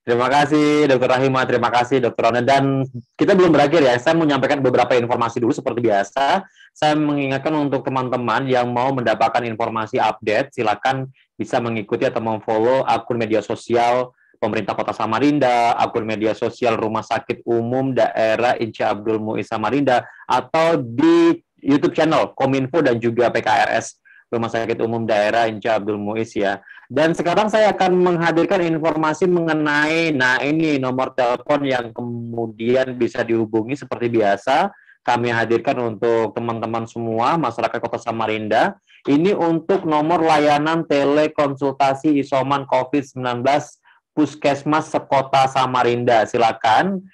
Terima kasih Dr. Rahima, terima kasih Dr. Rondan. Dan kita belum berakhir ya, saya mau menyampaikan beberapa informasi dulu seperti biasa. Saya mengingatkan untuk teman-teman yang mau mendapatkan informasi update, silakan bisa mengikuti atau memfollow akun media sosial Pemerintah Kota Samarinda, akun media sosial Rumah Sakit Umum Daerah Inci Abdul Muiz Samarinda, atau di YouTube channel Kominfo dan juga PKRS Rumah Sakit Umum Daerah Inci Abdul Muiz ya. Dan sekarang saya akan menghadirkan informasi mengenai, nah ini nomor telepon yang kemudian bisa dihubungi seperti biasa. Kami hadirkan untuk teman-teman semua, masyarakat Kota Samarinda. Ini untuk nomor layanan telekonsultasi isoman COVID-19 Puskesmas Sekota Samarinda. Silakan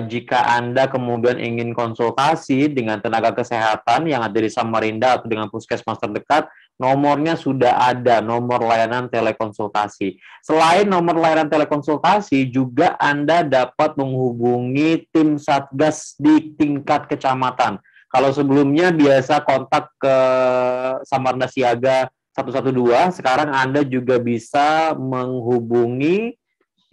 jika Anda kemudian ingin konsultasi dengan tenaga kesehatan yang ada di Samarinda atau dengan puskesmas terdekat, nomornya sudah ada, nomor layanan telekonsultasi. Selain nomor layanan telekonsultasi, juga Anda dapat menghubungi tim Satgas di tingkat kecamatan. Kalau sebelumnya biasa kontak ke Samarinda Siaga 112, sekarang Anda juga bisa menghubungi,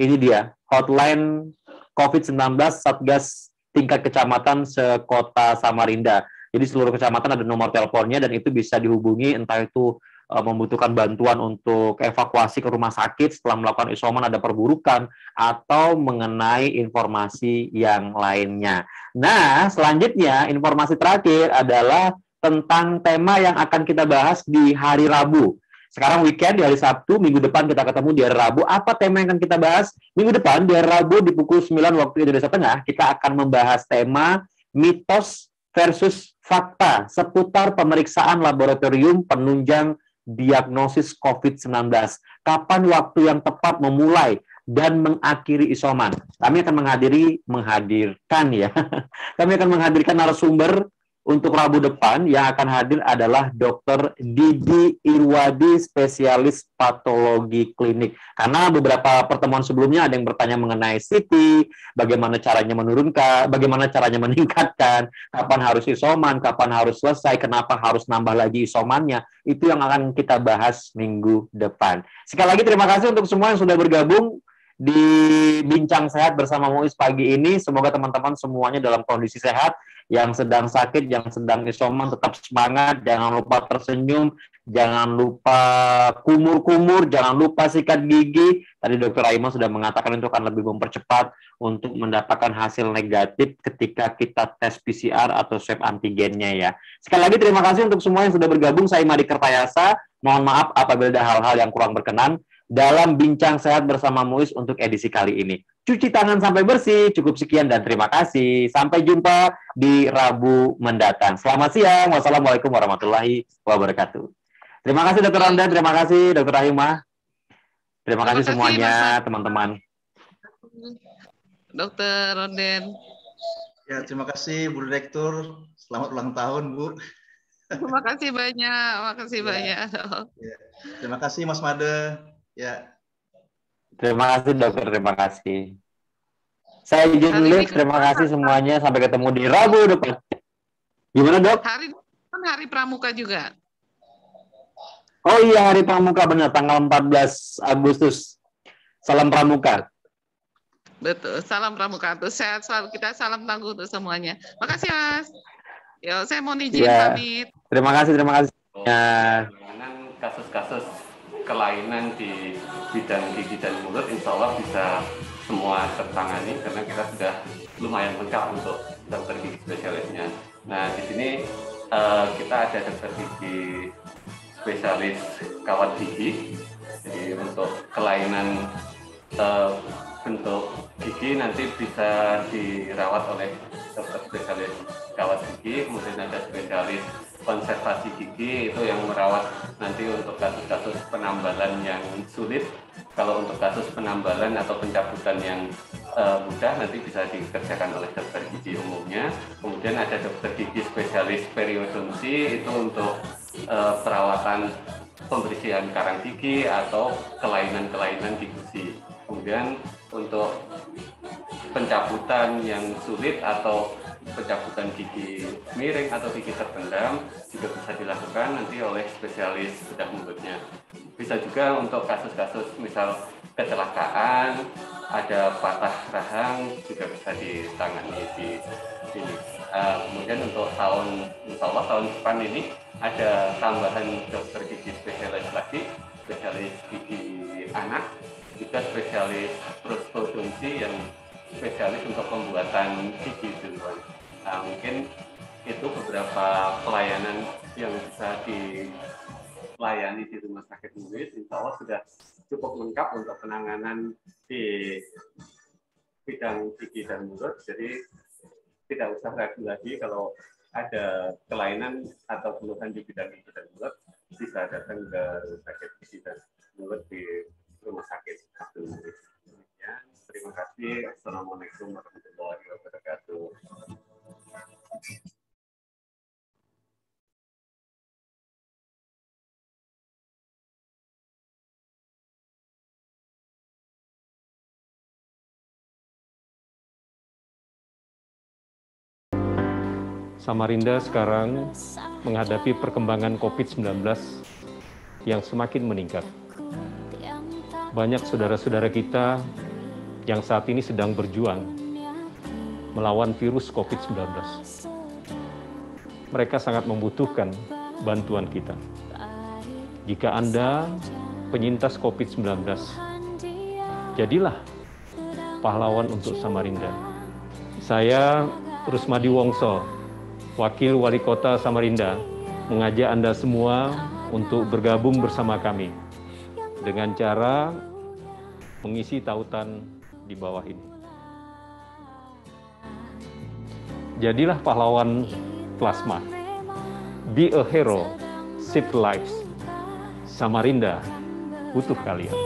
ini dia, hotline COVID-19 Satgas tingkat kecamatan sekota Samarinda. Jadi seluruh kecamatan ada nomor teleponnya dan itu bisa dihubungi, entah itu membutuhkan bantuan untuk evakuasi ke rumah sakit setelah melakukan isoman ada perburukan, atau mengenai informasi yang lainnya. Nah, selanjutnya informasi terakhir adalah tentang tema yang akan kita bahas di hari Rabu. Sekarang weekend, di hari Sabtu, minggu depan kita ketemu di hari Rabu. Apa tema yang akan kita bahas? Minggu depan, di hari Rabu, di pukul 9 waktu Indonesia Tengah, kita akan membahas tema mitos versus fakta seputar pemeriksaan laboratorium penunjang diagnosis COVID-19. Kapan waktu yang tepat memulai dan mengakhiri isoman? Kami akan menghadirkan narasumber untuk Rabu depan. Yang akan hadir adalah Dr. Didi Irwadi, spesialis patologi klinik. Karena beberapa pertemuan sebelumnya ada yang bertanya mengenai CT, bagaimana caranya menurunkan, bagaimana caranya meningkatkan, kapan harus isoman, kapan harus selesai, kenapa harus nambah lagi isomannya. Itu yang akan kita bahas minggu depan. Sekali lagi terima kasih untuk semua yang sudah bergabung di Bincang Sehat bersama Muiz pagi ini. Semoga teman-teman semuanya dalam kondisi sehat. Yang sedang sakit, yang sedang isoman, tetap semangat, jangan lupa tersenyum, jangan lupa kumur-kumur, jangan lupa sikat gigi. Tadi Dr. Aima sudah mengatakan itu akan lebih mempercepat untuk mendapatkan hasil negatif ketika kita tes PCR atau swab antigennya ya. Sekali lagi terima kasih untuk semua yang sudah bergabung. Saya Madi Kertayasa. Mohon maaf apabila ada hal-hal yang kurang berkenan dalam Bincang Sehat bersama Muiz untuk edisi kali ini. Cuci tangan sampai bersih, cukup sekian dan terima kasih. Sampai jumpa di Rabu mendatang. Selamat siang, wassalamualaikum warahmatullahi wabarakatuh. Terima kasih Dr. Ronda, terima kasih Dr. Rahimah. Terima kasih semuanya teman-teman. Dr. Ronden. Ya, terima kasih Bu Direktur. Selamat ulang tahun, Bu. Terima kasih banyak, Ya. Terima kasih Mas Made. Ya. Terima kasih dokter, terima kasih. Saya izin live, terima kasih semuanya. Sampai ketemu di Rabu depan. Gimana dok? Hari kan hari Pramuka juga. Oh iya, hari Pramuka benar, tanggal 14 Agustus. Salam Pramuka. Betul, salam Pramuka. Tuh sehat selalu, kita salam tangguh untuk semuanya. Makasih Mas. Yo, saya mau izin pamit. Terima kasih, terima kasih. Kasus-kasus kelainan di bidang gigi dan mulut insya Allah bisa semua tertangani karena kita sudah lumayan lengkap untuk dokter gigi spesialisnya. Nah di sini kita ada dokter gigi spesialis kawat gigi. Jadi untuk kelainan bentuk gigi nanti bisa dirawat oleh dokter spesialis kawat gigi. Kemudian ada spesialis konservasi gigi, itu yang merawat nanti untuk kasus-kasus penambalan yang sulit. Kalau untuk kasus penambalan atau pencabutan yang mudah nanti bisa dikerjakan oleh dokter gigi umumnya. Kemudian ada dokter gigi spesialis periodonsi, itu untuk perawatan pembersihan karang gigi atau kelainan-kelainan di gusi. Kemudian untuk pencabutan yang sulit atau pencabutan gigi miring atau gigi terpendam juga bisa dilakukan nanti oleh spesialis bedah mulutnya. Bisa juga untuk kasus-kasus misal kecelakaan, ada patah rahang juga bisa ditangani di sini. Kemudian untuk insya Allah tahun depan ini ada tambahan dokter gigi spesialis lagi, spesialis gigi anak, juga spesialis prostodonti yang spesialis untuk pembuatan gigi duluan. Mungkin itu beberapa pelayanan yang bisa dilayani di Rumah Sakit MUIS, insya Allah sudah cukup lengkap untuk penanganan di bidang gigi dan mulut. Jadi tidak usah ragu lagi kalau ada kelainan atau keluhan di bidang gigi dan mulut, bisa datang ke Rumah Sakit Gigi dan Mulut di Rumah Sakit Abdul Muiz. Terima kasih. Assalamualaikum warahmatullahi wabarakatuh. Samarinda sekarang menghadapi perkembangan COVID-19 yang semakin meningkat. Banyak saudara-saudara kita yang saat ini sedang berjuang melawan virus COVID-19. Mereka sangat membutuhkan bantuan kita. Jika Anda penyintas COVID-19, jadilah pahlawan untuk Samarinda. Saya Rusmadi Wongso, Wakil Wali Kota Samarinda, mengajak Anda semua untuk bergabung bersama kami dengan cara mengisi tautan di bawah ini. Jadilah pahlawan plasma. Be a hero, save lives. Samarinda butuh kalian.